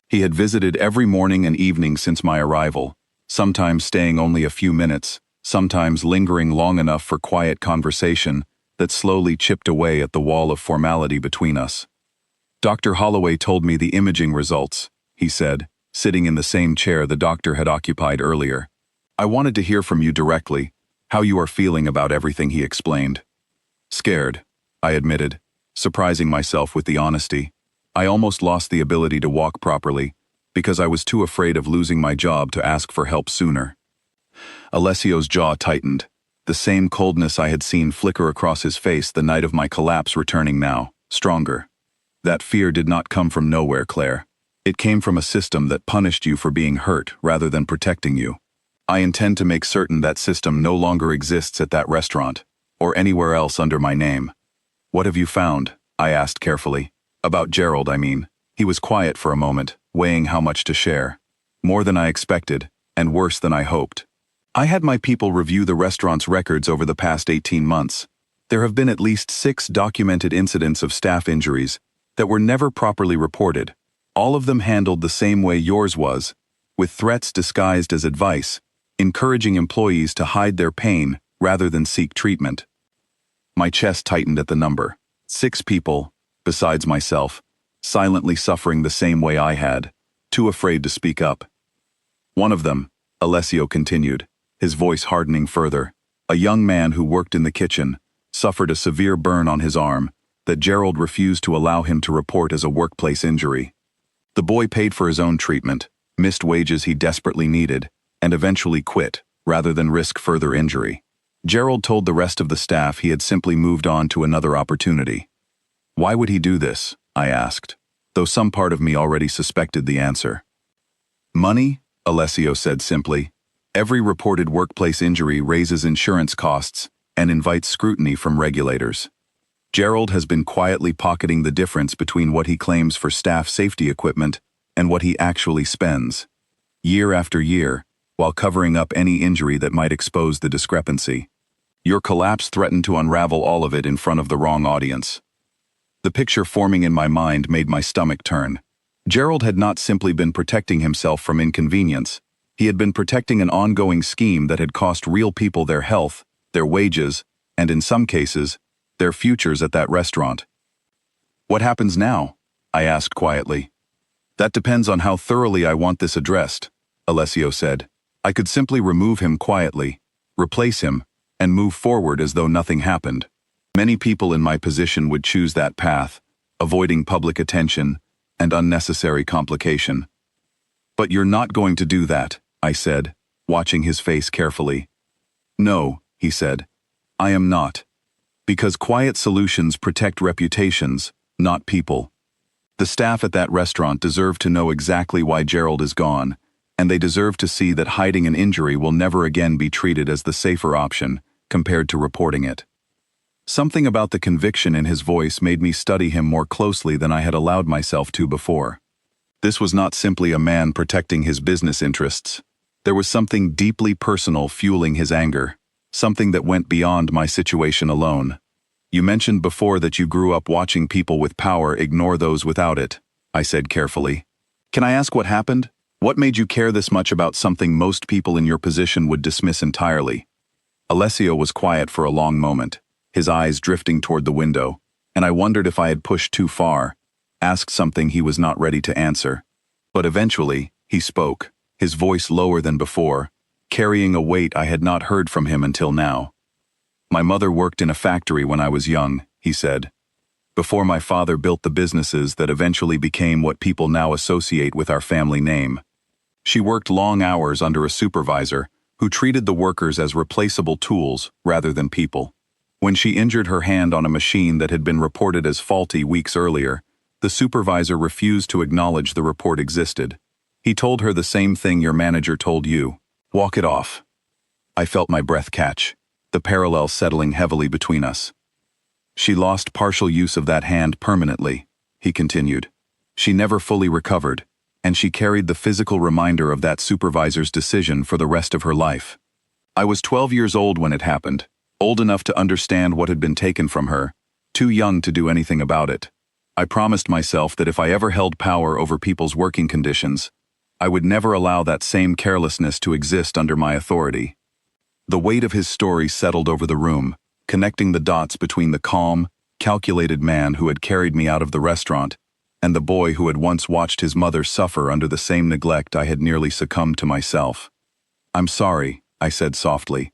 He had visited every morning and evening since my arrival, sometimes staying only a few minutes, sometimes lingering long enough for quiet conversation that slowly chipped away at the wall of formality between us. Dr. Holloway told me the imaging results, he said, sitting in the same chair the doctor had occupied earlier. I wanted to hear from you directly, how you are feeling about everything, he explained. Scared, I admitted, surprising myself with the honesty. I almost lost the ability to walk properly, because I was too afraid of losing my job to ask for help sooner. Alessio's jaw tightened, the same coldness I had seen flicker across his face the night of my collapse returning now, stronger. That fear did not come from nowhere, Claire. It came from a system that punished you for being hurt rather than protecting you. I intend to make certain that system no longer exists at that restaurant, or anywhere else under my name. What have you found? I asked carefully. About Gerald, I mean. He was quiet for a moment, weighing how much to share. More than I expected, and worse than I hoped. I had my people review the restaurant's records over the past 18 months. There have been at least 6 documented incidents of staff injuries that were never properly reported, all of them handled the same way yours was, with threats disguised as advice, encouraging employees to hide their pain rather than seek treatment. My chest tightened at the number. 6 people, besides myself, silently suffering the same way I had, too afraid to speak up. One of them, Alessio continued, his voice hardening further, a young man who worked in the kitchen, suffered a severe burn on his arm that Gerald refused to allow him to report as a workplace injury. The boy paid for his own treatment, missed wages he desperately needed, and eventually quit, rather than risk further injury. Gerald told the rest of the staff he had simply moved on to another opportunity. Why would he do this? I asked, though some part of me already suspected the answer. Money, Alessio said simply. Every reported workplace injury raises insurance costs and invites scrutiny from regulators. Gerald has been quietly pocketing the difference between what he claims for staff safety equipment and what he actually spends, year after year, while covering up any injury that might expose the discrepancy. Your collapse threatened to unravel all of it in front of the wrong audience. The picture forming in my mind made my stomach turn. Gerald had not simply been protecting himself from inconvenience. He had been protecting an ongoing scheme that had cost real people their health, their wages, and in some cases, their futures at that restaurant. What happens now? I asked quietly. That depends on how thoroughly I want this addressed, Alessio said. I could simply remove him quietly, replace him, and move forward as though nothing happened. Many people in my position would choose that path, avoiding public attention and unnecessary complication. But you're not going to do that, I said, watching his face carefully. No, he said, I am not. Because quiet solutions protect reputations, not people. The staff at that restaurant deserve to know exactly why Gerald is gone, and they deserve to see that hiding an injury will never again be treated as the safer option compared to reporting it. Something about the conviction in his voice made me study him more closely than I had allowed myself to before. This was not simply a man protecting his business interests. There was something deeply personal fueling his anger, something that went beyond my situation alone. You mentioned before that you grew up watching people with power ignore those without it, I said carefully. Can I ask what happened? What made you care this much about something most people in your position would dismiss entirely? Alessio was quiet for a long moment, his eyes drifting toward the window, and I wondered if I had pushed too far, asked something he was not ready to answer. But eventually, he spoke, his voice lower than before, carrying a weight I had not heard from him until now. My mother worked in a factory when I was young, he said, before my father built the businesses that eventually became what people now associate with our family name. She worked long hours under a supervisor who treated the workers as replaceable tools rather than people. When she injured her hand on a machine that had been reported as faulty weeks earlier, the supervisor refused to acknowledge the report existed. He told her the same thing your manager told you. Walk it off. I felt my breath catch, the parallel settling heavily between us. She lost partial use of that hand permanently, he continued. She never fully recovered, and she carried the physical reminder of that supervisor's decision for the rest of her life. I was 12 years old when it happened, old enough to understand what had been taken from her, too young to do anything about it. I promised myself that if I ever held power over people's working conditions, I would never allow that same carelessness to exist under my authority. The weight of his story settled over the room, connecting the dots between the calm, calculated man who had carried me out of the restaurant and the boy who had once watched his mother suffer under the same neglect I had nearly succumbed to myself. I'm sorry, I said softly.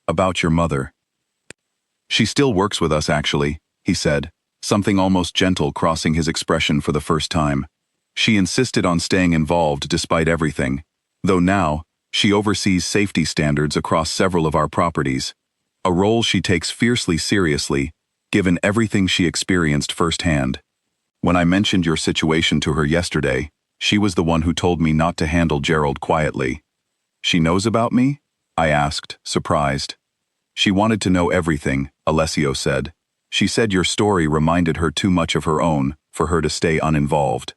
About your mother. She still works with us, actually, he said, something almost gentle crossing his expression for the first time. She insisted on staying involved despite everything, though now, she oversees safety standards across several of our properties, a role she takes fiercely seriously, given everything she experienced firsthand. When I mentioned your situation to her yesterday, she was the one who told me not to handle Gerald quietly. She knows about me? I asked, surprised. She wanted to know everything, Alessio said. She said your story reminded her too much of her own for her to stay uninvolved.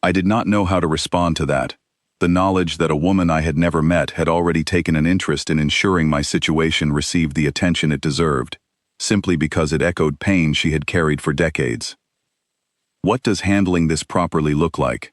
I did not know how to respond to that. The knowledge that a woman I had never met had already taken an interest in ensuring my situation received the attention it deserved, simply because it echoed pain she had carried for decades. What does handling this properly look like?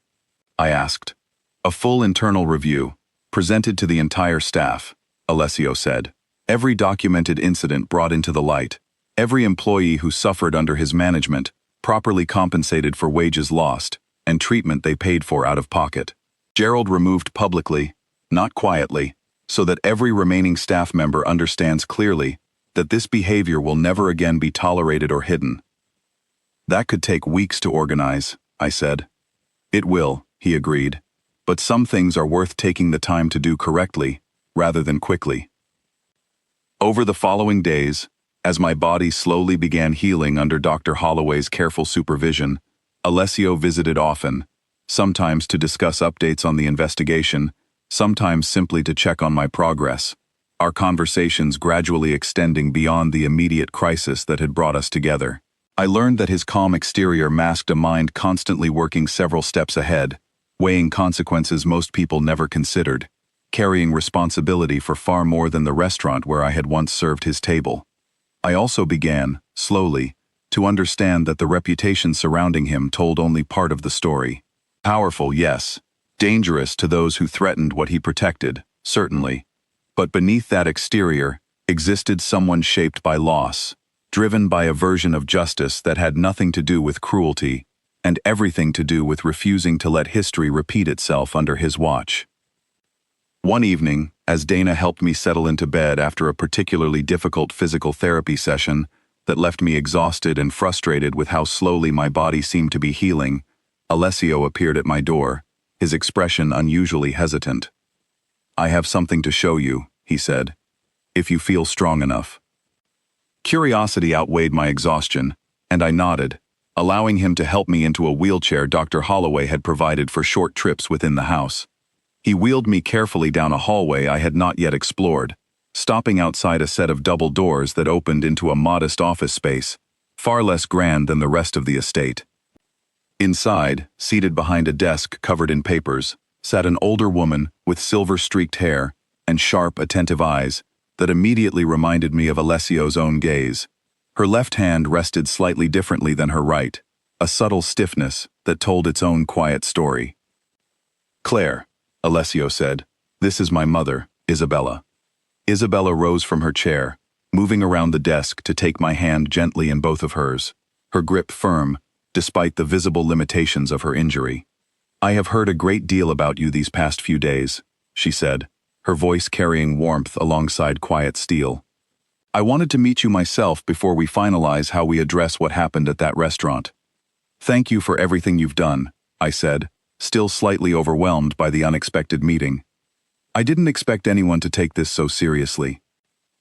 I asked. A full internal review, presented to the entire staff, Alessio said. Every documented incident brought into the light, every employee who suffered under his management, properly compensated for wages lost, and treatment they paid for out of pocket. Gerald removed publicly, not quietly, so that every remaining staff member understands clearly that this behavior will never again be tolerated or hidden. That could take weeks to organize, I said. It will, he agreed, but some things are worth taking the time to do correctly, rather than quickly. Over the following days, as my body slowly began healing under Dr. Holloway's careful supervision, Alessio visited often, sometimes to discuss updates on the investigation, sometimes simply to check on my progress, our conversations gradually extending beyond the immediate crisis that had brought us together. I learned that his calm exterior masked a mind constantly working several steps ahead, weighing consequences most people never considered, carrying responsibility for far more than the restaurant where I had once served his table. I also began, slowly, to understand that the reputation surrounding him told only part of the story. Powerful, yes. Dangerous to those who threatened what he protected, certainly. But beneath that exterior existed someone shaped by loss, driven by a version of justice that had nothing to do with cruelty and everything to do with refusing to let history repeat itself under his watch. One evening, as Dana helped me settle into bed after a particularly difficult physical therapy session that left me exhausted and frustrated with how slowly my body seemed to be healing, Alessio appeared at my door, his expression unusually hesitant. "I have something to show you," he said, "if you feel strong enough." Curiosity outweighed my exhaustion, and I nodded, allowing him to help me into a wheelchair Dr. Holloway had provided for short trips within the house. He wheeled me carefully down a hallway I had not yet explored, stopping outside a set of double doors that opened into a modest office space, far less grand than the rest of the estate. Inside, seated behind a desk covered in papers, sat an older woman with silver-streaked hair and sharp, attentive eyes that immediately reminded me of Alessio's own gaze. Her left hand rested slightly differently than her right, a subtle stiffness that told its own quiet story. "Claire," Alessio said, "this is my mother, Isabella." Isabella rose from her chair, moving around the desk to take my hand gently in both of hers, her grip firm, despite the visible limitations of her injury. "I have heard a great deal about you these past few days," she said, her voice carrying warmth alongside quiet steel. "I wanted to meet you myself before we finalize how we address what happened at that restaurant." "Thank you for everything you've done," I said, still slightly overwhelmed by the unexpected meeting. "I didn't expect anyone to take this so seriously."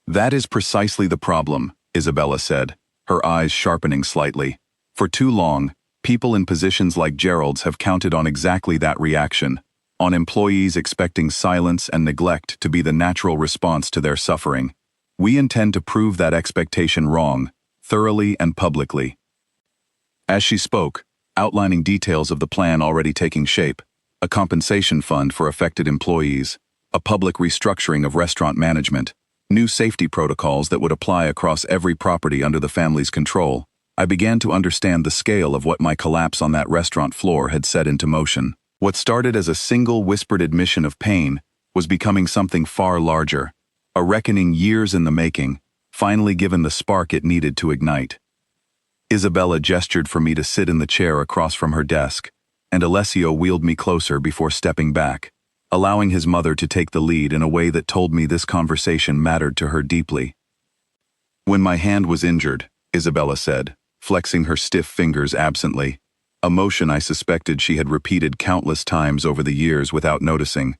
"That is precisely the problem," Isabella said, her eyes sharpening slightly. "For too long, people in positions like Gerald's have counted on exactly that reaction, on employees expecting silence and neglect to be the natural response to their suffering. We intend to prove that expectation wrong, thoroughly and publicly." As she spoke, outlining details of the plan already taking shape, a compensation fund for affected employees, a public restructuring of restaurant management, new safety protocols that would apply across every property under the family's control, I began to understand the scale of what my collapse on that restaurant floor had set into motion. What started as a single whispered admission of pain was becoming something far larger, a reckoning years in the making, finally given the spark it needed to ignite. Isabella gestured for me to sit in the chair across from her desk, and Alessio wheeled me closer before stepping back, allowing his mother to take the lead in a way that told me this conversation mattered to her deeply. "When my hand was injured," Isabella said, flexing her stiff fingers absently, a motion I suspected she had repeated countless times over the years without noticing,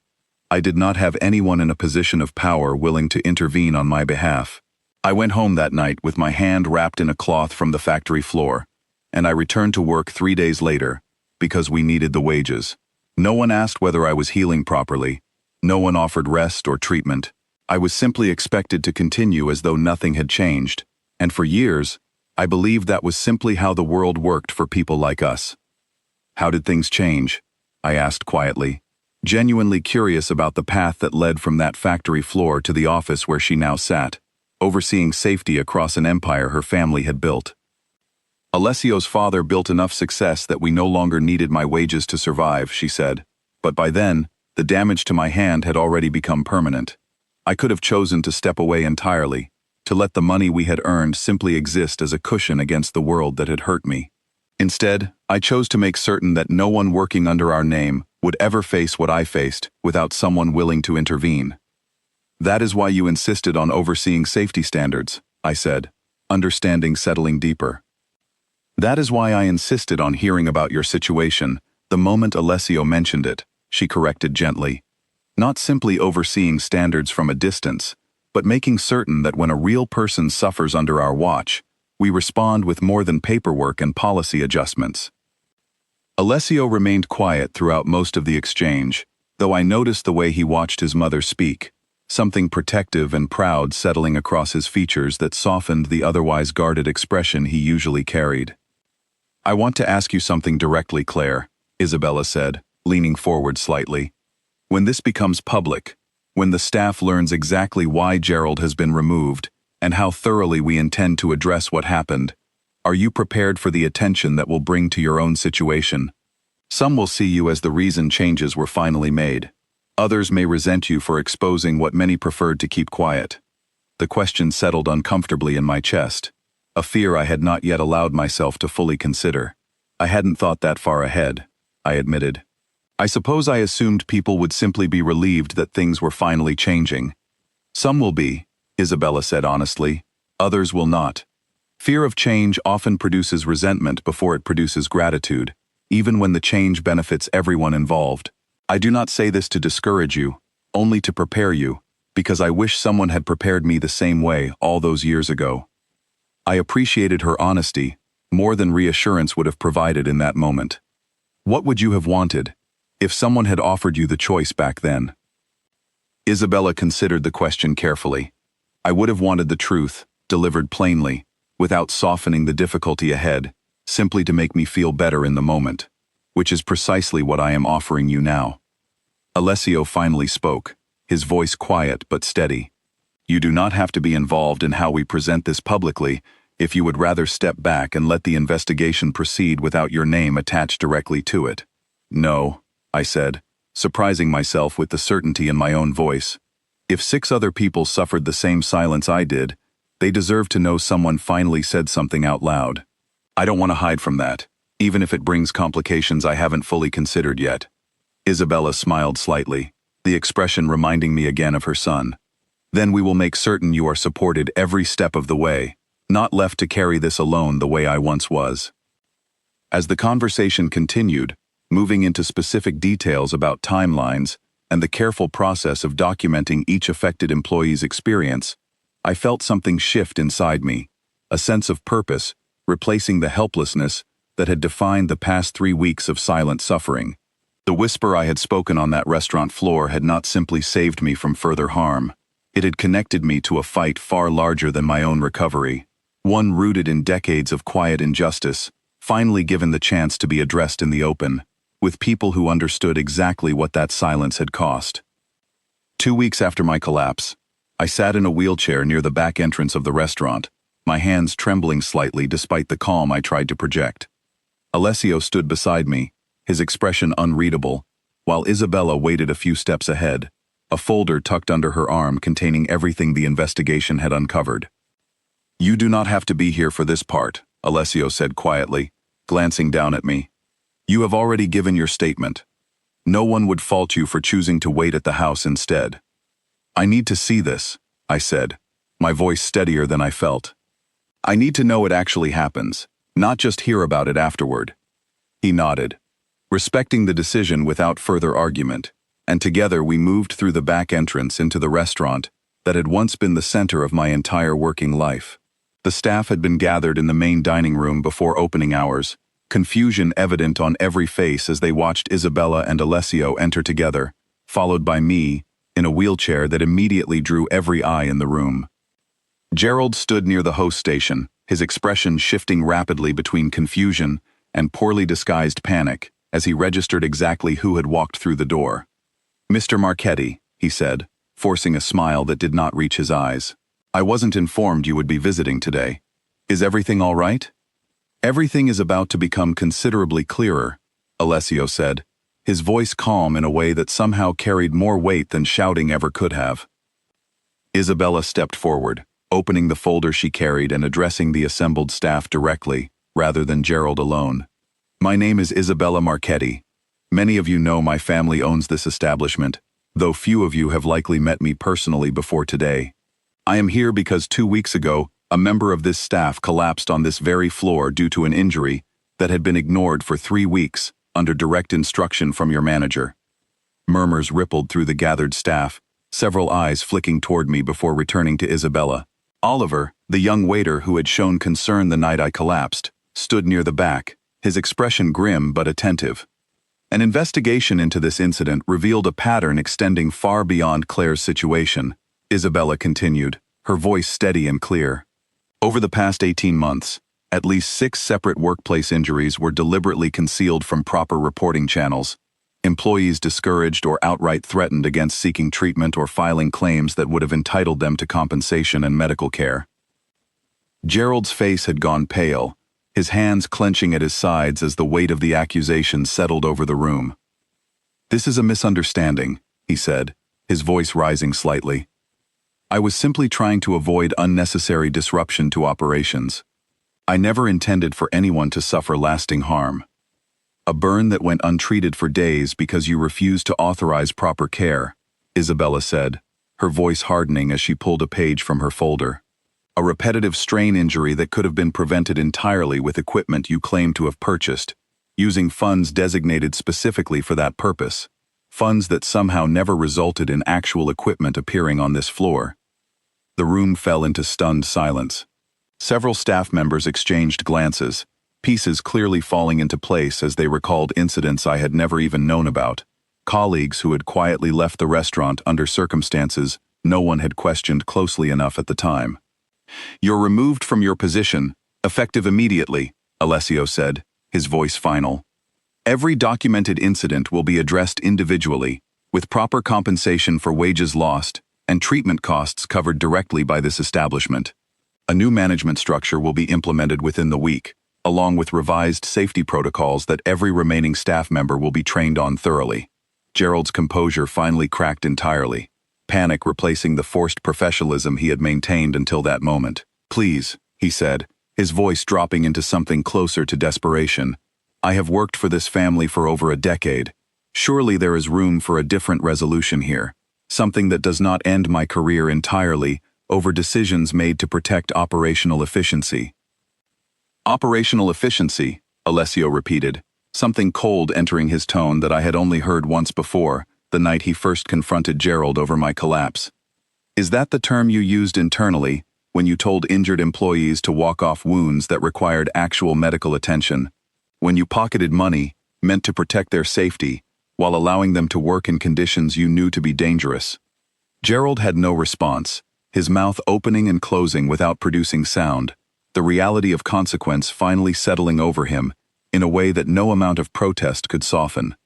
"I did not have anyone in a position of power willing to intervene on my behalf. I went home that night with my hand wrapped in a cloth from the factory floor, and I returned to work 3 days later, because we needed the wages. No one asked whether I was healing properly. No one offered rest or treatment. I was simply expected to continue as though nothing had changed, and for years, I believed that was simply how the world worked for people like us." "How did things change?" I asked quietly, genuinely curious about the path that led from that factory floor to the office where she now sat, overseeing safety across an empire her family had built. "Alessio's father built enough success that we no longer needed my wages to survive," she said, "but by then, the damage to my hand had already become permanent. I could have chosen to step away entirely, to let the money we had earned simply exist as a cushion against the world that had hurt me. Instead, I chose to make certain that no one working under our name would ever face what I faced without someone willing to intervene." "That is why you insisted on overseeing safety standards," I said, understanding settling deeper. "That is why I insisted on hearing about your situation the moment Alessio mentioned it," she corrected gently. "Not simply overseeing standards from a distance, but making certain that when a real person suffers under our watch, we respond with more than paperwork and policy adjustments." Alessio remained quiet throughout most of the exchange, though I noticed the way he watched his mother speak, something protective and proud settling across his features that softened the otherwise guarded expression he usually carried. "I want to ask you something directly, Claire," Isabella said, leaning forward slightly. "When this becomes public, when the staff learns exactly why Gerald has been removed, and how thoroughly we intend to address what happened, are you prepared for the attention that will bring to your own situation? Some will see you as the reason changes were finally made. Others may resent you for exposing what many preferred to keep quiet." The question settled uncomfortably in my chest. a fear I had not yet allowed myself to fully consider. I hadn't thought that far ahead, I admitted. I suppose I assumed people would simply be relieved that things were finally changing. Some will be, Isabella said honestly. Others will not. Fear of change often produces resentment before it produces gratitude, even when the change benefits everyone involved. I do not say this to discourage you, only to prepare you, because I wish someone had prepared me the same way all those years ago. I appreciated her honesty, more than reassurance would have provided in that moment. What would you have wanted, if someone had offered you the choice back then? Isabella considered the question carefully. I would have wanted the truth, delivered plainly, without softening the difficulty ahead, simply to make me feel better in the moment, which is precisely what I am offering you now. Alessio finally spoke, his voice quiet but steady. You do not have to be involved in how we present this publicly if you would rather step back and let the investigation proceed without your name attached directly to it. No, I said, surprising myself with the certainty in my own voice. If 6 other people suffered the same silence I did, they deserve to know someone finally said something out loud. I don't want to hide from that, even if it brings complications I haven't fully considered yet. Isabella smiled slightly, the expression reminding me again of her son. Then we will make certain you are supported every step of the way, not left to carry this alone the way I once was. As the conversation continued, moving into specific details about timelines and the careful process of documenting each affected employee's experience, I felt something shift inside me, a sense of purpose, replacing the helplessness that had defined the past 3 weeks of silent suffering. The whisper I had spoken on that restaurant floor had not simply saved me from further harm. It had connected me to a fight far larger than my own recovery, one rooted in decades of quiet injustice, finally given the chance to be addressed in the open, with people who understood exactly what that silence had cost. 2 weeks after my collapse, I sat in a wheelchair near the back entrance of the restaurant, my hands trembling slightly despite the calm I tried to project. Alessio stood beside me, his expression unreadable, while Isabella waited a few steps ahead, a folder tucked under her arm containing everything the investigation had uncovered. You do not have to be here for this part, Alessio said quietly, glancing down at me. You have already given your statement. No one would fault you for choosing to wait at the house instead. I need to see this, I said, my voice steadier than I felt. I need to know it actually happens, not just hear about it afterward. He nodded, respecting the decision without further argument, and together we moved through the back entrance into the restaurant that had once been the center of my entire working life. The staff had been gathered in the main dining room before opening hours, confusion evident on every face as they watched Isabella and Alessio enter together, followed by me, in a wheelchair that immediately drew every eye in the room. Gerald stood near the host station, his expression shifting rapidly between confusion and poorly disguised panic as he registered exactly who had walked through the door. Mr. Marchetti, he said, forcing a smile that did not reach his eyes. I wasn't informed you would be visiting today. Is everything all right? Everything is about to become considerably clearer, Alessio said, his voice calm in a way that somehow carried more weight than shouting ever could have. Isabella stepped forward, opening the folder she carried and addressing the assembled staff directly, rather than Gerald alone. My name is Isabella Marchetti. Many of you know my family owns this establishment, though few of you have likely met me personally before today. I am here because 2 weeks ago, a member of this staff collapsed on this very floor due to an injury that had been ignored for 3 weeks, under direct instruction from your manager. Murmurs rippled through the gathered staff, several eyes flicking toward me before returning to Isabella. Oliver, the young waiter who had shown concern the night I collapsed, stood near the back, his expression grim but attentive. An investigation into this incident revealed a pattern extending far beyond Claire's situation, Isabella continued, her voice steady and clear. Over the past 18 months, at least 6 separate workplace injuries were deliberately concealed from proper reporting channels, employees discouraged or outright threatened against seeking treatment or filing claims that would have entitled them to compensation and medical care. Gerald's face had gone pale, his hands clenching at his sides as the weight of the accusation settled over the room. This is a misunderstanding, he said, his voice rising slightly. I was simply trying to avoid unnecessary disruption to operations. I never intended for anyone to suffer lasting harm. A burn that went untreated for days because you refused to authorize proper care, Isabella said, her voice hardening as she pulled a page from her folder. A repetitive strain injury that could have been prevented entirely with equipment you claimed to have purchased, using funds designated specifically for that purpose, funds that somehow never resulted in actual equipment appearing on this floor. The room fell into stunned silence. Several staff members exchanged glances, pieces clearly falling into place as they recalled incidents I had never even known about, colleagues who had quietly left the restaurant under circumstances no one had questioned closely enough at the time. "You're removed from your position, effective immediately," Alessio said, his voice final. "Every documented incident will be addressed individually, with proper compensation for wages lost and treatment costs covered directly by this establishment. A new management structure will be implemented within the week, along with revised safety protocols that every remaining staff member will be trained on thoroughly." Gerald's composure finally cracked entirely, panic replacing the forced professionalism he had maintained until that moment. "Please," he said, his voice dropping into something closer to desperation. "I have worked for this family for over a decade. Surely there is room for a different resolution here, something that does not end my career entirely over decisions made to protect operational efficiency." "Operational efficiency," Alessio repeated, something cold entering his tone that I had only heard once before, the night he first confronted Gerald over my collapse. "Is that the term you used internally when you told injured employees to walk off wounds that required actual medical attention, when you pocketed money meant to protect their safety while allowing them to work in conditions you knew to be dangerous?" Gerald had no response, his mouth opening and closing without producing sound, the reality of consequence finally settling over him in a way that no amount of protest could soften.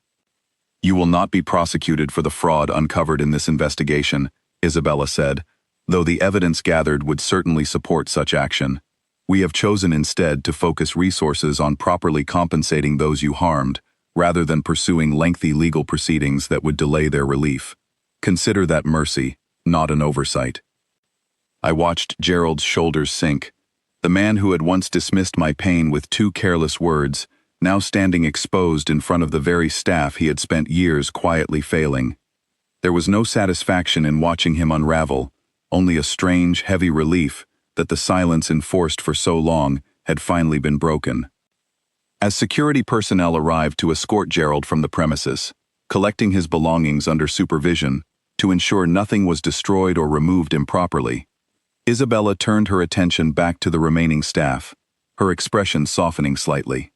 "You will not be prosecuted for the fraud uncovered in this investigation," Isabella said, though the evidence gathered would certainly support such action. "We have chosen instead to focus resources on properly compensating those you harmed, rather than pursuing lengthy legal proceedings that would delay their relief. Consider that mercy, not an oversight." I watched Gerald's shoulders sink. The man who had once dismissed my pain with 2 careless words, now standing exposed in front of the very staff he had spent years quietly failing. There was no satisfaction in watching him unravel, only a strange, heavy relief that the silence enforced for so long had finally been broken. As security personnel arrived to escort Gerald from the premises, collecting his belongings under supervision to ensure nothing was destroyed or removed improperly, Isabella turned her attention back to the remaining staff, her expression softening slightly.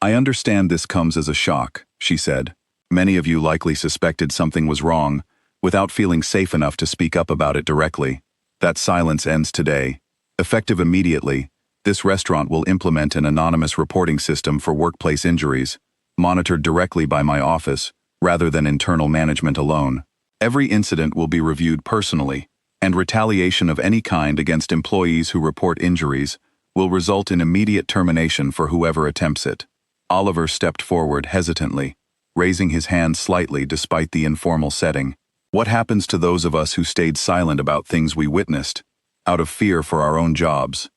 "I understand this comes as a shock," she said. "Many of you likely suspected something was wrong, without feeling safe enough to speak up about it directly. That silence ends today. Effective immediately, this restaurant will implement an anonymous reporting system for workplace injuries, monitored directly by my office, rather than internal management alone. Every incident will be reviewed personally, and retaliation of any kind against employees who report injuries will result in immediate termination for whoever attempts it." Oliver stepped forward hesitantly, raising his hand slightly despite the informal setting. "What happens to those of us who stayed silent about things we witnessed, out of fear for our own jobs?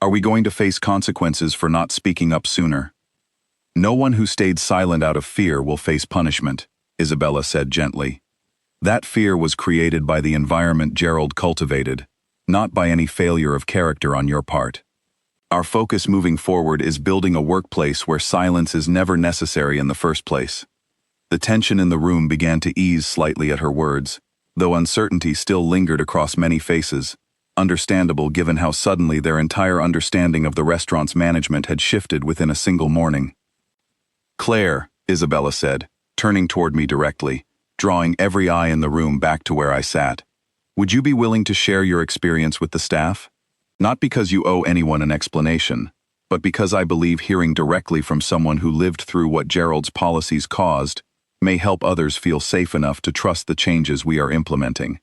Are we going to face consequences for not speaking up sooner?" "No one who stayed silent out of fear will face punishment," Isabella said gently. "That fear was created by the environment Gerald cultivated, not by any failure of character on your part. Our focus moving forward is building a workplace where silence is never necessary in the first place." The tension in the room began to ease slightly at her words, though uncertainty still lingered across many faces, understandable given how suddenly their entire understanding of the restaurant's management had shifted within a single morning. "Claire," Isabella said, turning toward me directly, drawing every eye in the room back to where I sat, "would you be willing to share your experience with the staff? Not because you owe anyone an explanation, but because I believe hearing directly from someone who lived through what Gerald's policies caused may help others feel safe enough to trust the changes we are implementing."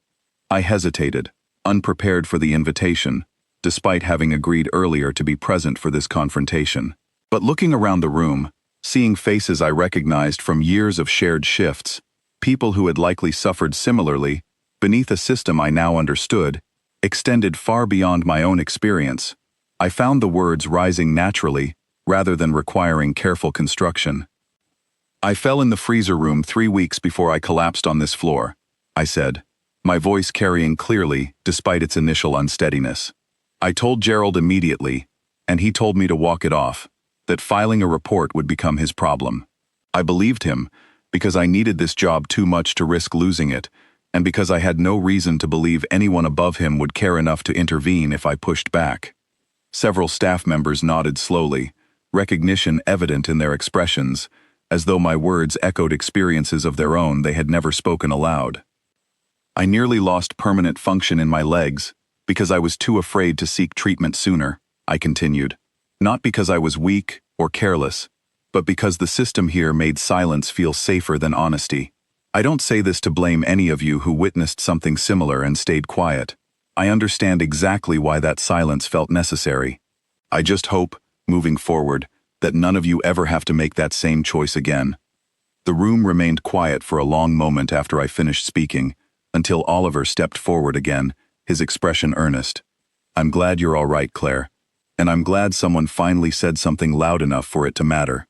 I hesitated, unprepared for the invitation, despite having agreed earlier to be present for this confrontation. But looking around the room, seeing faces I recognized from years of shared shifts, people who had likely suffered similarly, beneath a system I now understood, extended far beyond my own experience, I found the words rising naturally, rather than requiring careful construction. I fell in the freezer room 3 weeks before I collapsed on this floor, I said, my voice carrying clearly despite its initial unsteadiness. I told Gerald immediately, and he told me to walk it off, that filing a report would become his problem. I believed him, because I needed this job too much to risk losing it, and because I had no reason to believe anyone above him would care enough to intervene if I pushed back. Several staff members nodded slowly, recognition evident in their expressions, as though my words echoed experiences of their own they had never spoken aloud. I nearly lost permanent function in my legs, because I was too afraid to seek treatment sooner, I continued. Not because I was weak or careless, but because the system here made silence feel safer than honesty. I don't say this to blame any of you who witnessed something similar and stayed quiet. I understand exactly why that silence felt necessary. I just hope, moving forward, that none of you ever have to make that same choice again. The room remained quiet for a long moment after I finished speaking, until Oliver stepped forward again, his expression earnest. I'm glad you're all right, Claire, and I'm glad someone finally said something loud enough for it to matter.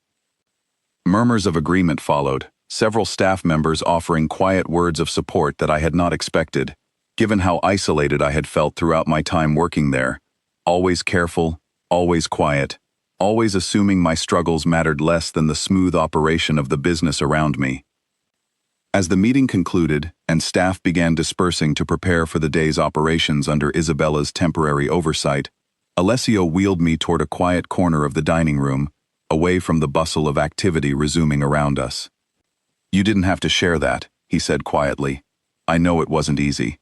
Murmurs of agreement followed, several staff members offering quiet words of support that I had not expected, given how isolated I had felt throughout my time working there. Always careful, always quiet, always assuming my struggles mattered less than the smooth operation of the business around me. As the meeting concluded and staff began dispersing to prepare for the day's operations under Isabella's temporary oversight, Alessio wheeled me toward a quiet corner of the dining room, away from the bustle of activity resuming around us. You didn't have to share that, he said quietly. I know it wasn't easy.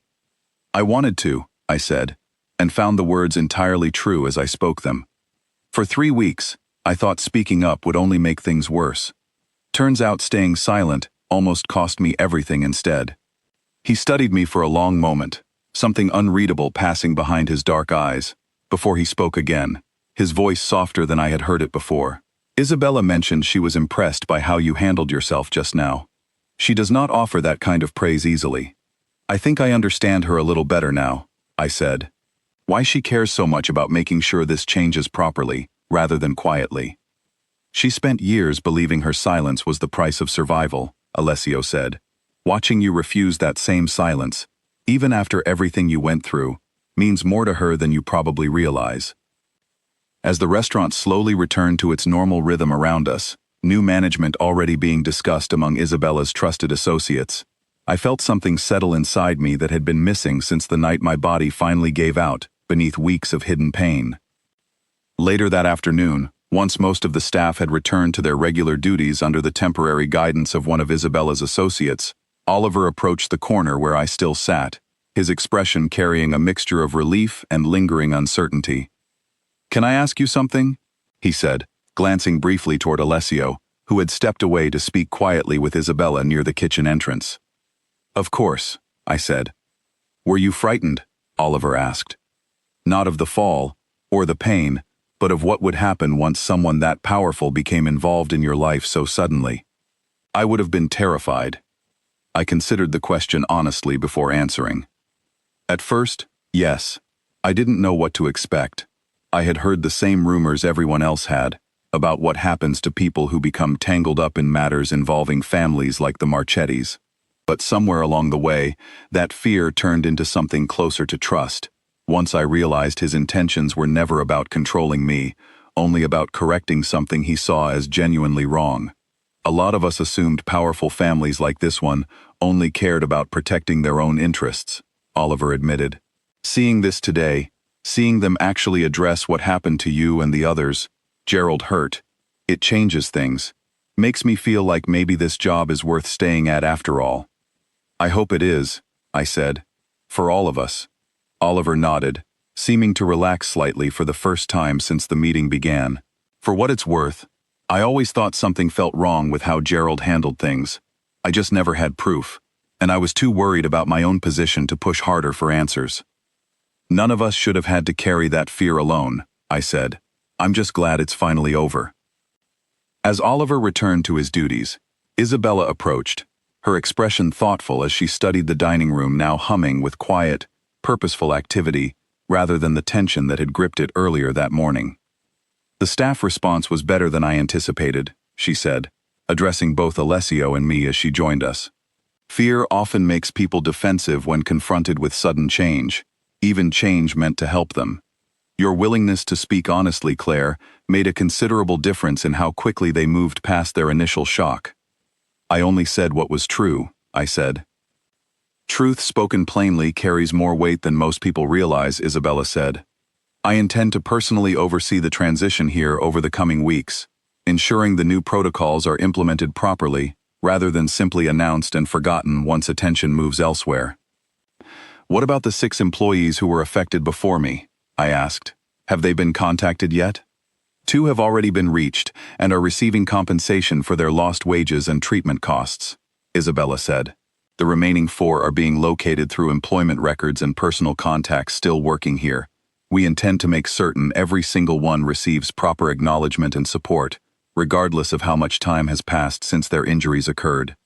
I wanted to, I said, and found the words entirely true as I spoke them. For 3 weeks, I thought speaking up would only make things worse. Turns out staying silent almost cost me everything instead. He studied me for a long moment, something unreadable passing behind his dark eyes, before he spoke again, his voice softer than I had heard it before. Isabella mentioned she was impressed by how you handled yourself just now. She does not offer that kind of praise easily. I think I understand her a little better now, I said. Why she cares so much about making sure this changes properly, rather than quietly. She spent years believing her silence was the price of survival, Alessio said. Watching you refuse that same silence, even after everything you went through, means more to her than you probably realize. As the restaurant slowly returned to its normal rhythm around us, new management already being discussed among Isabella's trusted associates, I felt something settle inside me that had been missing since the night my body finally gave out, beneath weeks of hidden pain. Later that afternoon, once most of the staff had returned to their regular duties under the temporary guidance of one of Isabella's associates, Oliver approached the corner where I still sat, his expression carrying a mixture of relief and lingering uncertainty. Can I ask you something? He said, glancing briefly toward Alessio, who had stepped away to speak quietly with Isabella near the kitchen entrance. Of course, I said. Were you frightened? Oliver asked. Not of the fall, or the pain, but of what would happen once someone that powerful became involved in your life so suddenly. I would have been terrified. I considered the question honestly before answering. At first, yes. I didn't know what to expect. I had heard the same rumors everyone else had, about what happens to people who become tangled up in matters involving families like the Marchettis. But somewhere along the way, that fear turned into something closer to trust. Once I realized his intentions were never about controlling me, only about correcting something he saw as genuinely wrong. A lot of us assumed powerful families like this one only cared about protecting their own interests, Oliver admitted. Seeing this today, seeing them actually address what happened to you and the others, Gerald hurt, it changes things. Makes me feel like maybe this job is worth staying at after all. I hope it is, I said. For all of us. Oliver nodded, seeming to relax slightly for the first time since the meeting began. For what it's worth, I always thought something felt wrong with how Gerald handled things. I just never had proof, and I was too worried about my own position to push harder for answers. None of us should have had to carry that fear alone, I said. I'm just glad it's finally over. As Oliver returned to his duties, Isabella approached, her expression thoughtful as she studied the dining room now humming with quiet, purposeful activity, rather than the tension that had gripped it earlier that morning. The staff response was better than I anticipated, she said, addressing both Alessio and me as she joined us. Fear often makes people defensive when confronted with sudden change, even change meant to help them. Your willingness to speak honestly, Claire, made a considerable difference in how quickly they moved past their initial shock. I only said what was true, I said. Truth spoken plainly carries more weight than most people realize, Isabella said. I intend to personally oversee the transition here over the coming weeks, ensuring the new protocols are implemented properly, rather than simply announced and forgotten once attention moves elsewhere. What about the 6 employees who were affected before me? I asked. Have they been contacted yet? 2 have already been reached and are receiving compensation for their lost wages and treatment costs, Isabella said. The remaining 4 are being located through employment records and personal contacts still working here. We intend to make certain every single one receives proper acknowledgement and support, regardless of how much time has passed since their injuries occurred.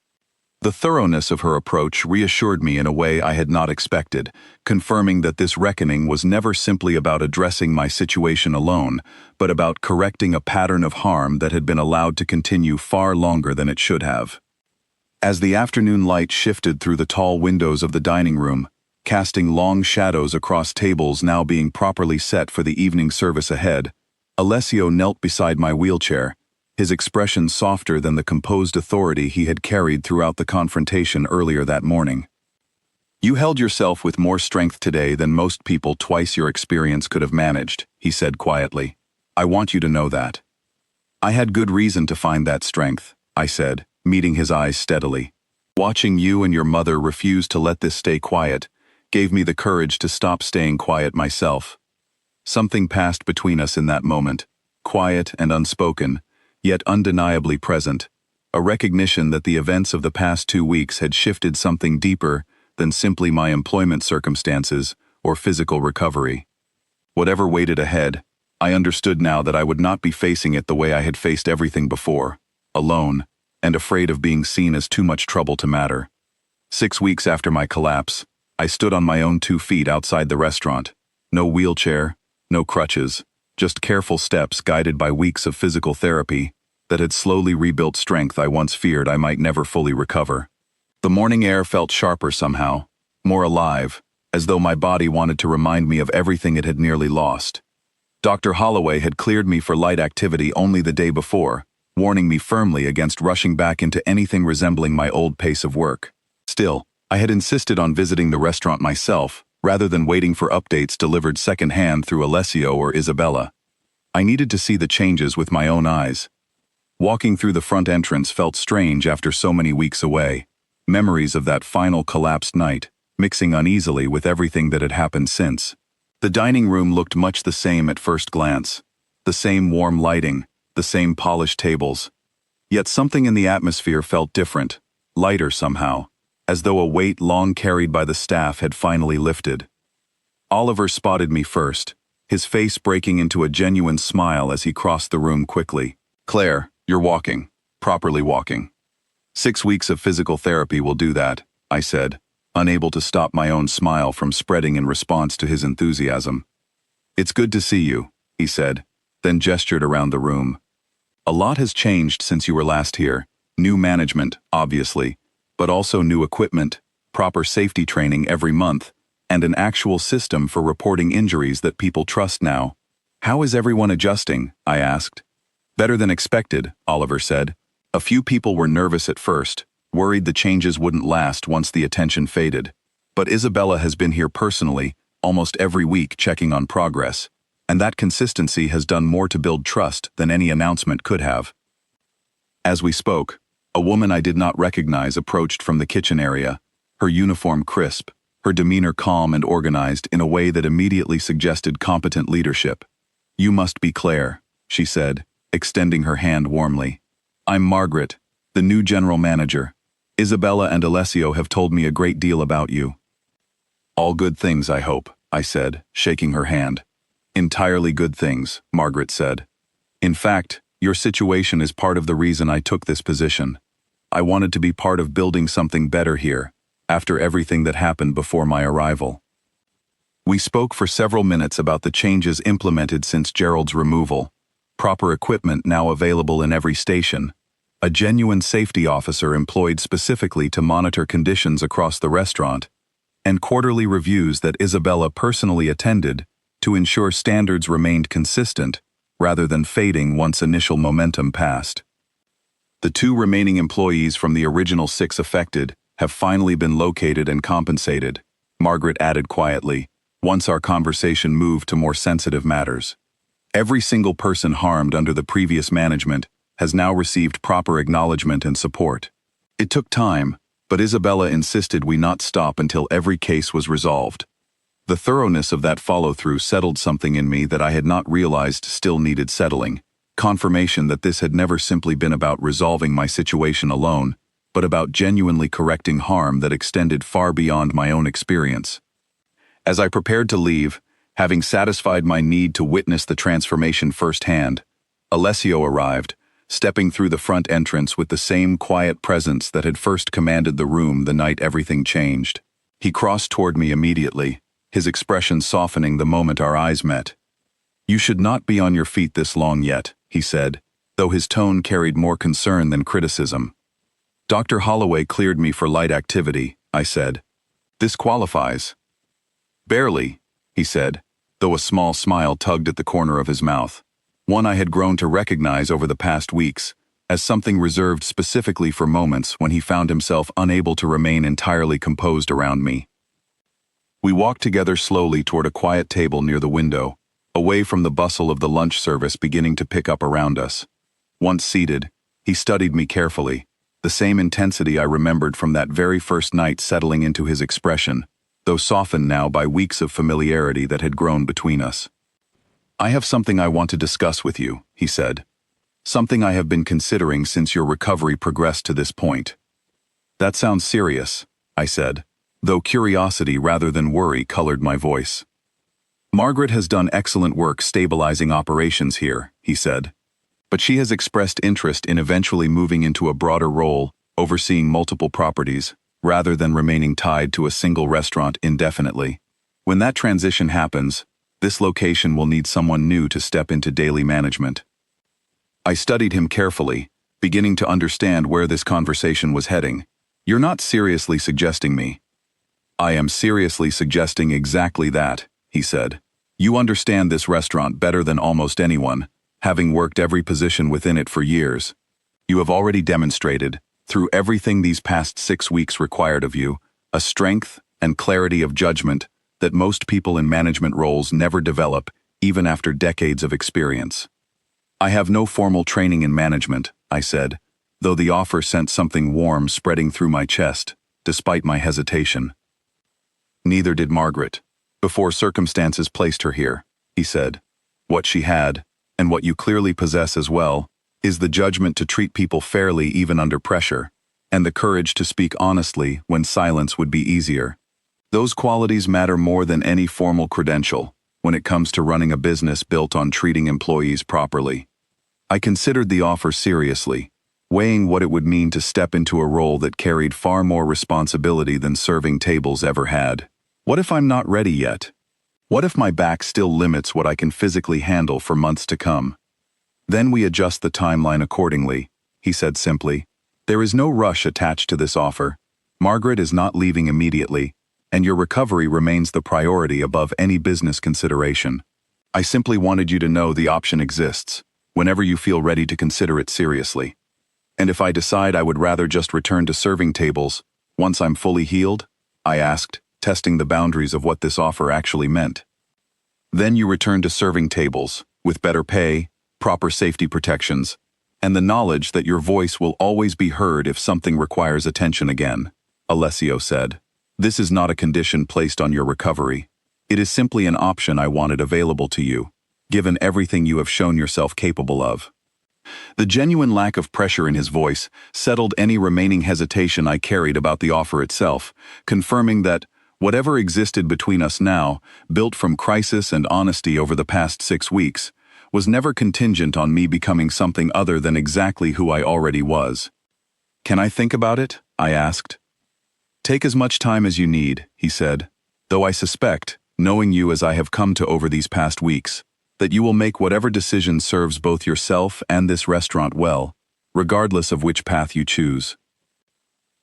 The thoroughness of her approach reassured me in a way I had not expected, confirming that this reckoning was never simply about addressing my situation alone, but about correcting a pattern of harm that had been allowed to continue far longer than it should have. As the afternoon light shifted through the tall windows of the dining room, casting long shadows across tables now being properly set for the evening service ahead, Alessio knelt beside my wheelchair, his expression softer than the composed authority he had carried throughout the confrontation earlier that morning. You held yourself with more strength today than most people twice your experience could have managed, he said quietly. I want you to know that. I had good reason to find that strength, I said, meeting his eyes steadily. Watching you and your mother refuse to let this stay quiet gave me the courage to stop staying quiet myself. Something passed between us in that moment, quiet and unspoken, yet undeniably present, a recognition that the events of the past 2 weeks had shifted something deeper than simply my employment circumstances or physical recovery. Whatever waited ahead, I understood now that I would not be facing it the way I had faced everything before, alone, and afraid of being seen as too much trouble to matter. 6 weeks after my collapse, I stood on my own 2 feet outside the restaurant. No wheelchair, no crutches, just careful steps guided by weeks of physical therapy that had slowly rebuilt strength I once feared I might never fully recover. The morning air felt sharper somehow, more alive, as though my body wanted to remind me of everything it had nearly lost. Dr. Holloway had cleared me for light activity only the day before, warning me firmly against rushing back into anything resembling my old pace of work. Still, I had insisted on visiting the restaurant myself, rather than waiting for updates delivered secondhand through Alessio or Isabella. I needed to see the changes with my own eyes. Walking through the front entrance felt strange after so many weeks away, memories of that final collapsed night, mixing uneasily with everything that had happened since. The dining room looked much the same at first glance, the same warm lighting, the same polished tables. Yet something in the atmosphere felt different, lighter somehow, as though a weight long carried by the staff had finally lifted. Oliver spotted me first, his face breaking into a genuine smile as he crossed the room quickly. Claire, you're walking, properly walking. 6 weeks of physical therapy will do that, I said, unable to stop my own smile from spreading in response to his enthusiasm. It's good to see you, he said, then gestured around the room. A lot has changed since you were last here. New management, obviously, but also new equipment, proper safety training every month, and an actual system for reporting injuries that people trust now. How is everyone adjusting? I asked. Better than expected, Oliver said. A few people were nervous at first, worried the changes wouldn't last once the attention faded. But Isabella has been here personally, almost every week checking on progress, and that consistency has done more to build trust than any announcement could have. As we spoke, a woman I did not recognize approached from the kitchen area, her uniform crisp, her demeanor calm and organized in a way that immediately suggested competent leadership. You must be Claire, she said, extending her hand warmly. I'm Margaret, the new general manager. Isabella and Alessio have told me a great deal about you. All good things, I hope, I said, shaking her hand. Entirely good things, Margaret said. In fact, your situation is part of the reason I took this position. I wanted to be part of building something better here, after everything that happened before my arrival. We spoke for several minutes about the changes implemented since Gerald's removal, proper equipment now available in every station, a genuine safety officer employed specifically to monitor conditions across the restaurant, and quarterly reviews that Isabella personally attended to ensure standards remained consistent rather than fading once initial momentum passed. The 2 remaining employees from the original 6 affected have finally been located and compensated, Margaret added quietly, once our conversation moved to more sensitive matters. Every single person harmed under the previous management has now received proper acknowledgement and support. It took time, but Isabella insisted we not stop until every case was resolved. The thoroughness of that follow-through settled something in me that I had not realized still needed settling, confirmation that this had never simply been about resolving my situation alone, but about genuinely correcting harm that extended far beyond my own experience. As I prepared to leave, having satisfied my need to witness the transformation firsthand, Alessio arrived, stepping through the front entrance with the same quiet presence that had first commanded the room the night everything changed. He crossed toward me immediately, his expression softening the moment our eyes met. "You should not be on your feet this long yet," he said, though his tone carried more concern than criticism. "Dr. Holloway cleared me for light activity," I said. "This qualifies." "Barely," he said, though a small smile tugged at the corner of his mouth, one I had grown to recognize over the past weeks as something reserved specifically for moments when he found himself unable to remain entirely composed around me. We walked together slowly toward a quiet table near the window, away from the bustle of the lunch service beginning to pick up around us. Once seated, he studied me carefully, the same intensity I remembered from that very first night settling into his expression, though softened now by weeks of familiarity that had grown between us. "I have something I want to discuss with you," he said. "Something I have been considering since your recovery progressed to this point." "That sounds serious," I said, though curiosity rather than worry colored my voice. "Margaret has done excellent work stabilizing operations here," he said, "but she has expressed interest in eventually moving into a broader role, overseeing multiple properties, rather than remaining tied to a single restaurant indefinitely. When that transition happens, this location will need someone new to step into daily management." I studied him carefully, beginning to understand where this conversation was heading. "You're not seriously suggesting me." "I am seriously suggesting exactly that," he said. "You understand this restaurant better than almost anyone, having worked every position within it for years. You have already demonstrated, through everything these past 6 weeks required of you, a strength and clarity of judgment that most people in management roles never develop, even after decades of experience." "I have no formal training in management," I said, though the offer sent something warm spreading through my chest, despite my hesitation. "Neither did Margaret, before circumstances placed her here," he said. "What she had, and what you clearly possess as well, is the judgment to treat people fairly even under pressure, and the courage to speak honestly when silence would be easier. Those qualities matter more than any formal credential when it comes to running a business built on treating employees properly." I considered the offer seriously, weighing what it would mean to step into a role that carried far more responsibility than serving tables ever had. What if I'm not ready yet? What if my back still limits what I can physically handle for months to come? "Then we adjust the timeline accordingly," he said simply. "There is no rush attached to this offer. Margaret is not leaving immediately, and your recovery remains the priority above any business consideration. I simply wanted you to know the option exists, whenever you feel ready to consider it seriously. And if I decide I would rather just return to serving tables, once I'm fully healed?" I asked, testing the boundaries of what this offer actually meant. "Then you return to serving tables, with better pay, proper safety protections, and the knowledge that your voice will always be heard if something requires attention again," Alessio said. "This is not a condition placed on your recovery. It is simply an option I wanted available to you, given everything you have shown yourself capable of." The genuine lack of pressure in his voice settled any remaining hesitation I carried about the offer itself, confirming that whatever existed between us now, built from crisis and honesty over the past 6 weeks, was never contingent on me becoming something other than exactly who I already was. "Can I think about it?" I asked. "Take as much time as you need," he said, "though I suspect, knowing you as I have come to over these past weeks, that you will make whatever decision serves both yourself and this restaurant well, regardless of which path you choose.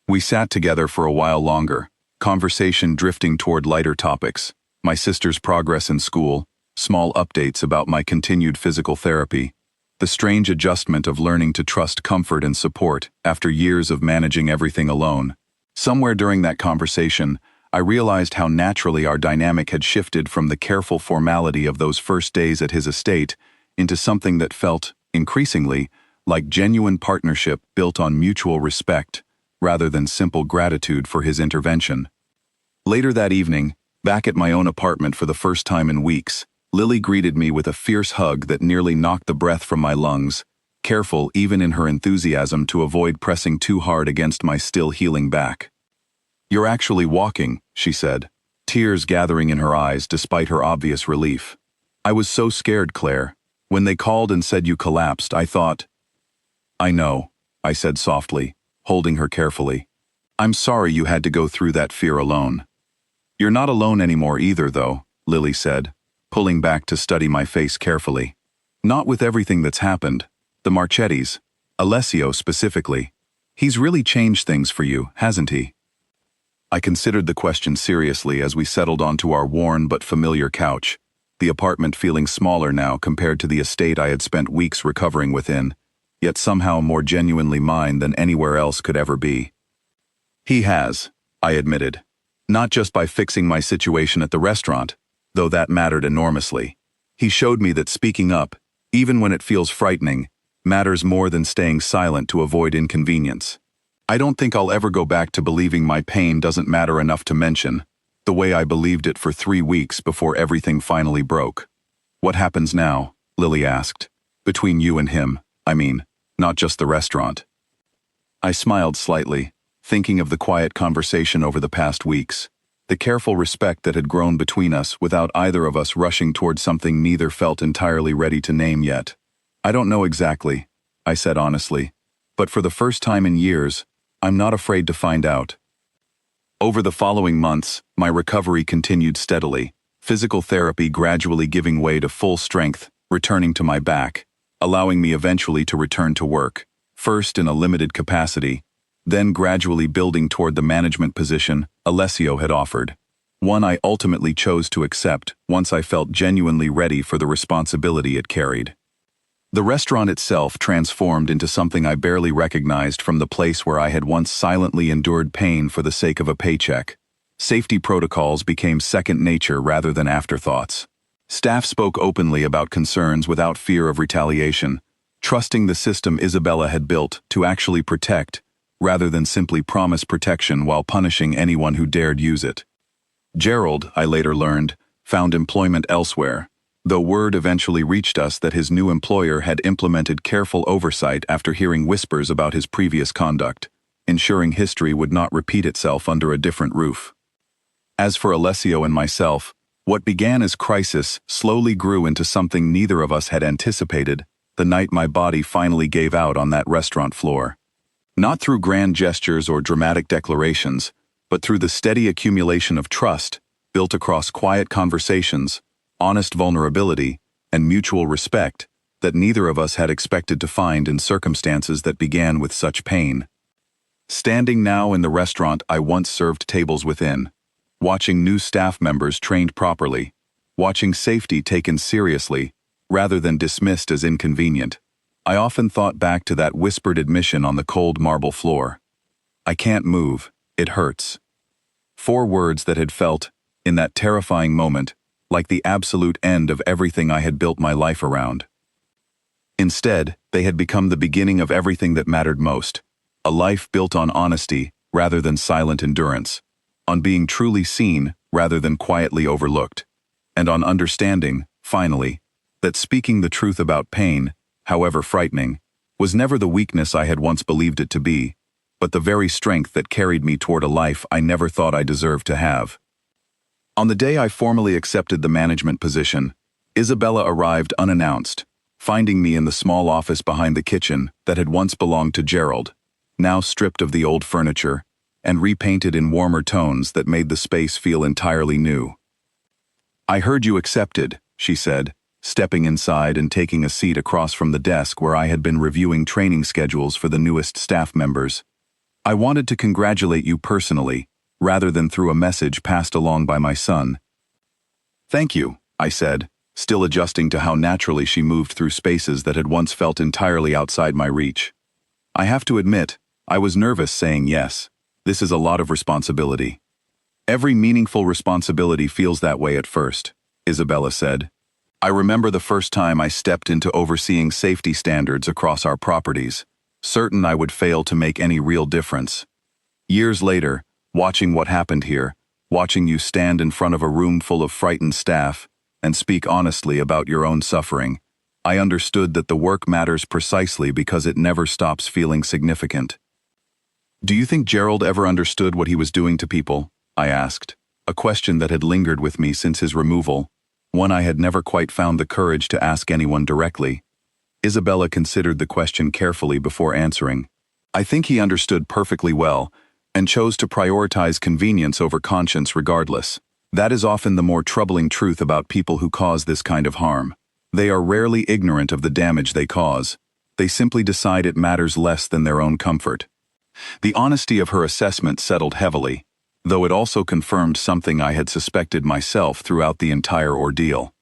We sat together for a while longer, conversation drifting toward lighter topics, my sister's progress in school, small updates about my continued physical therapy, the strange adjustment of learning to trust comfort and support after years of managing everything alone. Somewhere during that conversation, I realized how naturally our dynamic had shifted from the careful formality of those first days at his estate into something that felt, increasingly, like genuine partnership built on mutual respect, rather than simple gratitude for his intervention. Later that evening, back at my own apartment for the first time in weeks, Lily greeted me with a fierce hug that nearly knocked the breath from my lungs, careful even in her enthusiasm to avoid pressing too hard against my still healing back. "You're actually walking," she said, tears gathering in her eyes despite her obvious relief. "I was so scared, Claire. When they called and said you collapsed, I thought—" "I know," I said softly, holding her carefully. "I'm sorry you had to go through that fear alone." "You're not alone anymore either, though," Lily said, pulling back to study my face carefully. "Not with everything that's happened. The Marchettis, Alessio specifically. He's really changed things for you, hasn't he?" I considered the question seriously as we settled onto our worn but familiar couch, the apartment feeling smaller now compared to the estate I had spent weeks recovering within, yet somehow more genuinely mine than anywhere else could ever be. "He has," I admitted. "Not just by fixing my situation at the restaurant, though that mattered enormously. He showed me that speaking up, even when it feels frightening, matters more than staying silent to avoid inconvenience. I don't think I'll ever go back to believing my pain doesn't matter enough to mention, the way I believed it for 3 weeks before everything finally broke." "What happens now?" Lily asked. "Between you and him, I mean, not just the restaurant." I smiled slightly, thinking of the quiet conversation over the past weeks, the careful respect that had grown between us without either of us rushing toward something neither felt entirely ready to name yet. "I don't know exactly," I said honestly, "but for the first time in years, I'm not afraid to find out." Over the following months, my recovery continued steadily, physical therapy gradually giving way to full strength, returning to my back, allowing me eventually to return to work, first in a limited capacity, then gradually building toward the management position Alessio had offered, one I ultimately chose to accept once I felt genuinely ready for the responsibility it carried. The restaurant itself transformed into something I barely recognized from the place where I had once silently endured pain for the sake of a paycheck. Safety protocols became second nature rather than afterthoughts. Staff spoke openly about concerns without fear of retaliation, trusting the system Isabella had built to actually protect, rather than simply promise protection while punishing anyone who dared use it. Gerald, I later learned, found employment elsewhere, though word eventually reached us that his new employer had implemented careful oversight after hearing whispers about his previous conduct, ensuring history would not repeat itself under a different roof. As for Alessio and myself, what began as crisis slowly grew into something neither of us had anticipated the night my body finally gave out on that restaurant floor. Not through grand gestures or dramatic declarations, but through the steady accumulation of trust, built across quiet conversations, honest vulnerability, and mutual respect that neither of us had expected to find in circumstances that began with such pain. Standing now in the restaurant I once served tables within, watching new staff members trained properly, watching safety taken seriously, rather than dismissed as inconvenient, I often thought back to that whispered admission on the cold marble floor. "I can't move, it hurts." 4 words that had felt, in that terrifying moment, like the absolute end of everything I had built my life around. Instead, they had become the beginning of everything that mattered most, a life built on honesty rather than silent endurance, on being truly seen rather than quietly overlooked, and on understanding, finally, that speaking the truth about pain, however frightening, was never the weakness I had once believed it to be, but the very strength that carried me toward a life I never thought I deserved to have. On the day I formally accepted the management position, Isabella arrived unannounced, finding me in the small office behind the kitchen that had once belonged to Gerald, now stripped of the old furniture, and repainted in warmer tones that made the space feel entirely new. I heard you accepted, she said, stepping inside and taking a seat across from the desk where I had been reviewing training schedules for the newest staff members. I wanted to congratulate you personally, rather than through a message passed along by my son. Thank you, I said, still adjusting to how naturally she moved through spaces that had once felt entirely outside my reach. I have to admit, I was nervous saying yes. This is a lot of responsibility. Every meaningful responsibility feels that way at first, Isabella said. I remember the first time I stepped into overseeing safety standards across our properties, certain I would fail to make any real difference. Years later, watching what happened here, watching you stand in front of a room full of frightened staff and speak honestly about your own suffering, I understood that the work matters precisely because it never stops feeling significant. Do you think Gerald ever understood what he was doing to people? I asked, a question that had lingered with me since his removal, one I had never quite found the courage to ask anyone directly. Isabella considered the question carefully before answering. I think he understood perfectly well, and chose to prioritize convenience over conscience regardless. That is often the more troubling truth about people who cause this kind of harm. They are rarely ignorant of the damage they cause. They simply decide it matters less than their own comfort. The honesty of her assessment settled heavily, though it also confirmed something I had suspected myself throughout the entire ordeal.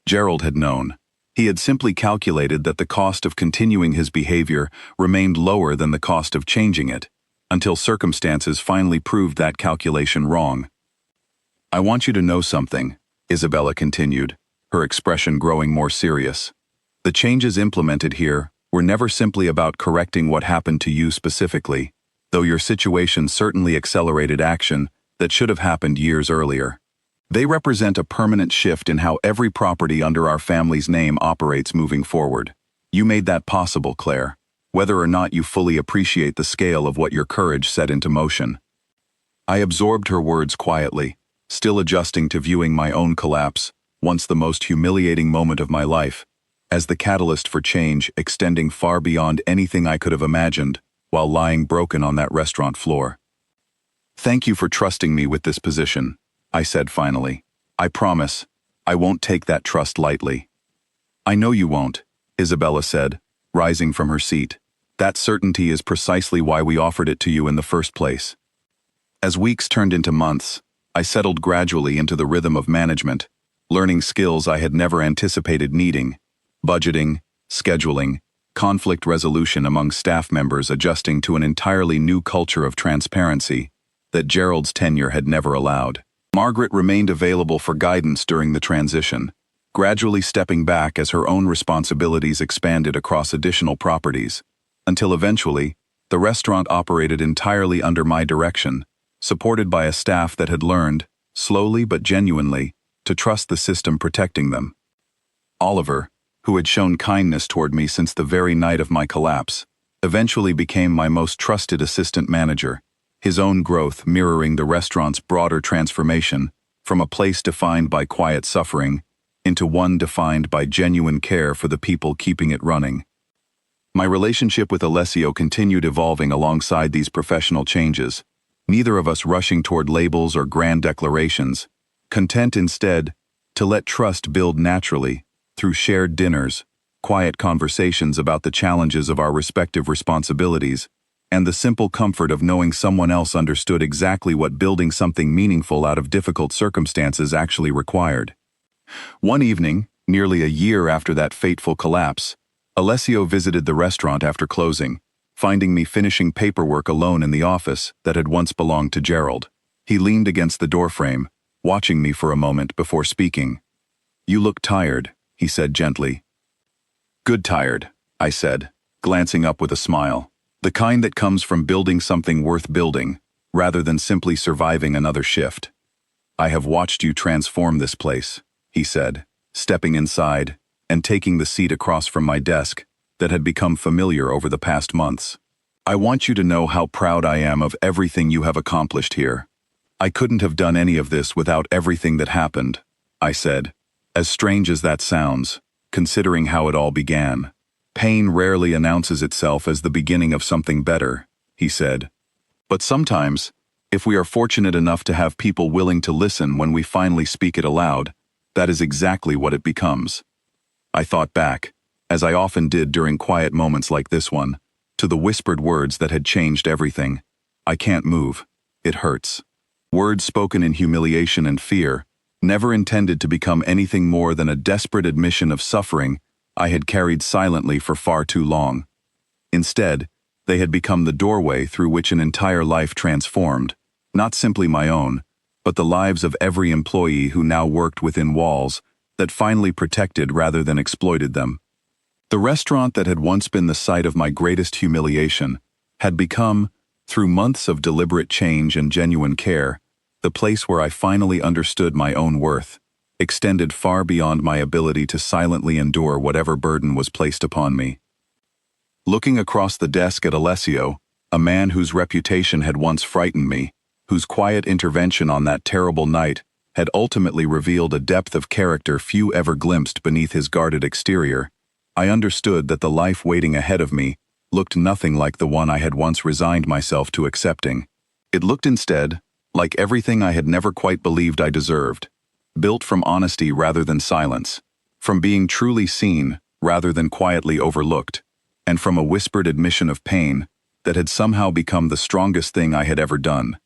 Gerald had known. He had simply calculated that the cost of continuing his behavior remained lower than the cost of changing it, until circumstances finally proved that calculation wrong. I want you to know something, Isabella continued, her expression growing more serious. The changes implemented here were never simply about correcting what happened to you specifically, though your situation certainly accelerated action that should have happened years earlier. They represent a permanent shift in how every property under our family's name operates moving forward. You made that possible, Claire, whether or not you fully appreciate the scale of what your courage set into motion. I absorbed her words quietly, still adjusting to viewing my own collapse, once the most humiliating moment of my life, as the catalyst for change extending far beyond anything I could have imagined, while lying broken on that restaurant floor. Thank you for trusting me with this position, I said finally. I promise, I won't take that trust lightly. I know you won't, Isabella said, rising from her seat. That certainty is precisely why we offered it to you in the first place. As weeks turned into months, I settled gradually into the rhythm of management, learning skills I had never anticipated needing: budgeting, scheduling, conflict resolution among staff members, adjusting to an entirely new culture of transparency that Gerald's tenure had never allowed. Margaret remained available for guidance during the transition, gradually stepping back as her own responsibilities expanded across additional properties, until eventually, the restaurant operated entirely under my direction, supported by a staff that had learned, slowly but genuinely, to trust the system protecting them. Oliver, who had shown kindness toward me since the very night of my collapse, eventually became my most trusted assistant manager, his own growth mirroring the restaurant's broader transformation from a place defined by quiet suffering into one defined by genuine care for the people keeping it running. My relationship with Alessio continued evolving alongside these professional changes, neither of us rushing toward labels or grand declarations, content instead to let trust build naturally through shared dinners, quiet conversations about the challenges of our respective responsibilities, and the simple comfort of knowing someone else understood exactly what building something meaningful out of difficult circumstances actually required. One evening, nearly a year after that fateful collapse, Alessio visited the restaurant after closing, finding me finishing paperwork alone in the office that had once belonged to Gerald. He leaned against the doorframe, watching me for a moment before speaking. "You look tired," he said gently. "Good tired," I said, glancing up with a smile. "The kind that comes from building something worth building, rather than simply surviving another shift. I have watched you transform this place," he said, stepping inside and taking the seat across from my desk that had become familiar over the past months. "I want you to know how proud I am of everything you have accomplished here. I couldn't have done any of this without everything that happened," I said, as strange as that sounds, considering how it all began. "Pain rarely announces itself as the beginning of something better," he said. "But sometimes, if we are fortunate enough to have people willing to listen when we finally speak it aloud, that is exactly what it becomes. I thought back, as I often did during quiet moments like this one, to the whispered words that had changed everything. I can't move. It hurts. Words spoken in humiliation and fear, never intended to become anything more than a desperate admission of suffering I had carried silently for far too long. Instead, they had become the doorway through which an entire life transformed, not simply my own, but the lives of every employee who now worked within walls that finally protected rather than exploited them. The restaurant that had once been the site of my greatest humiliation had become, through months of deliberate change and genuine care, the place where I finally understood my own worth, extended far beyond my ability to silently endure whatever burden was placed upon me. Looking across the desk at Alessio, a man whose reputation had once frightened me, whose quiet intervention on that terrible night had ultimately revealed a depth of character few ever glimpsed beneath his guarded exterior, I understood that the life waiting ahead of me looked nothing like the one I had once resigned myself to accepting. It looked instead like everything I had never quite believed I deserved, built from honesty rather than silence, from being truly seen rather than quietly overlooked, and from a whispered admission of pain that had somehow become the strongest thing I had ever done.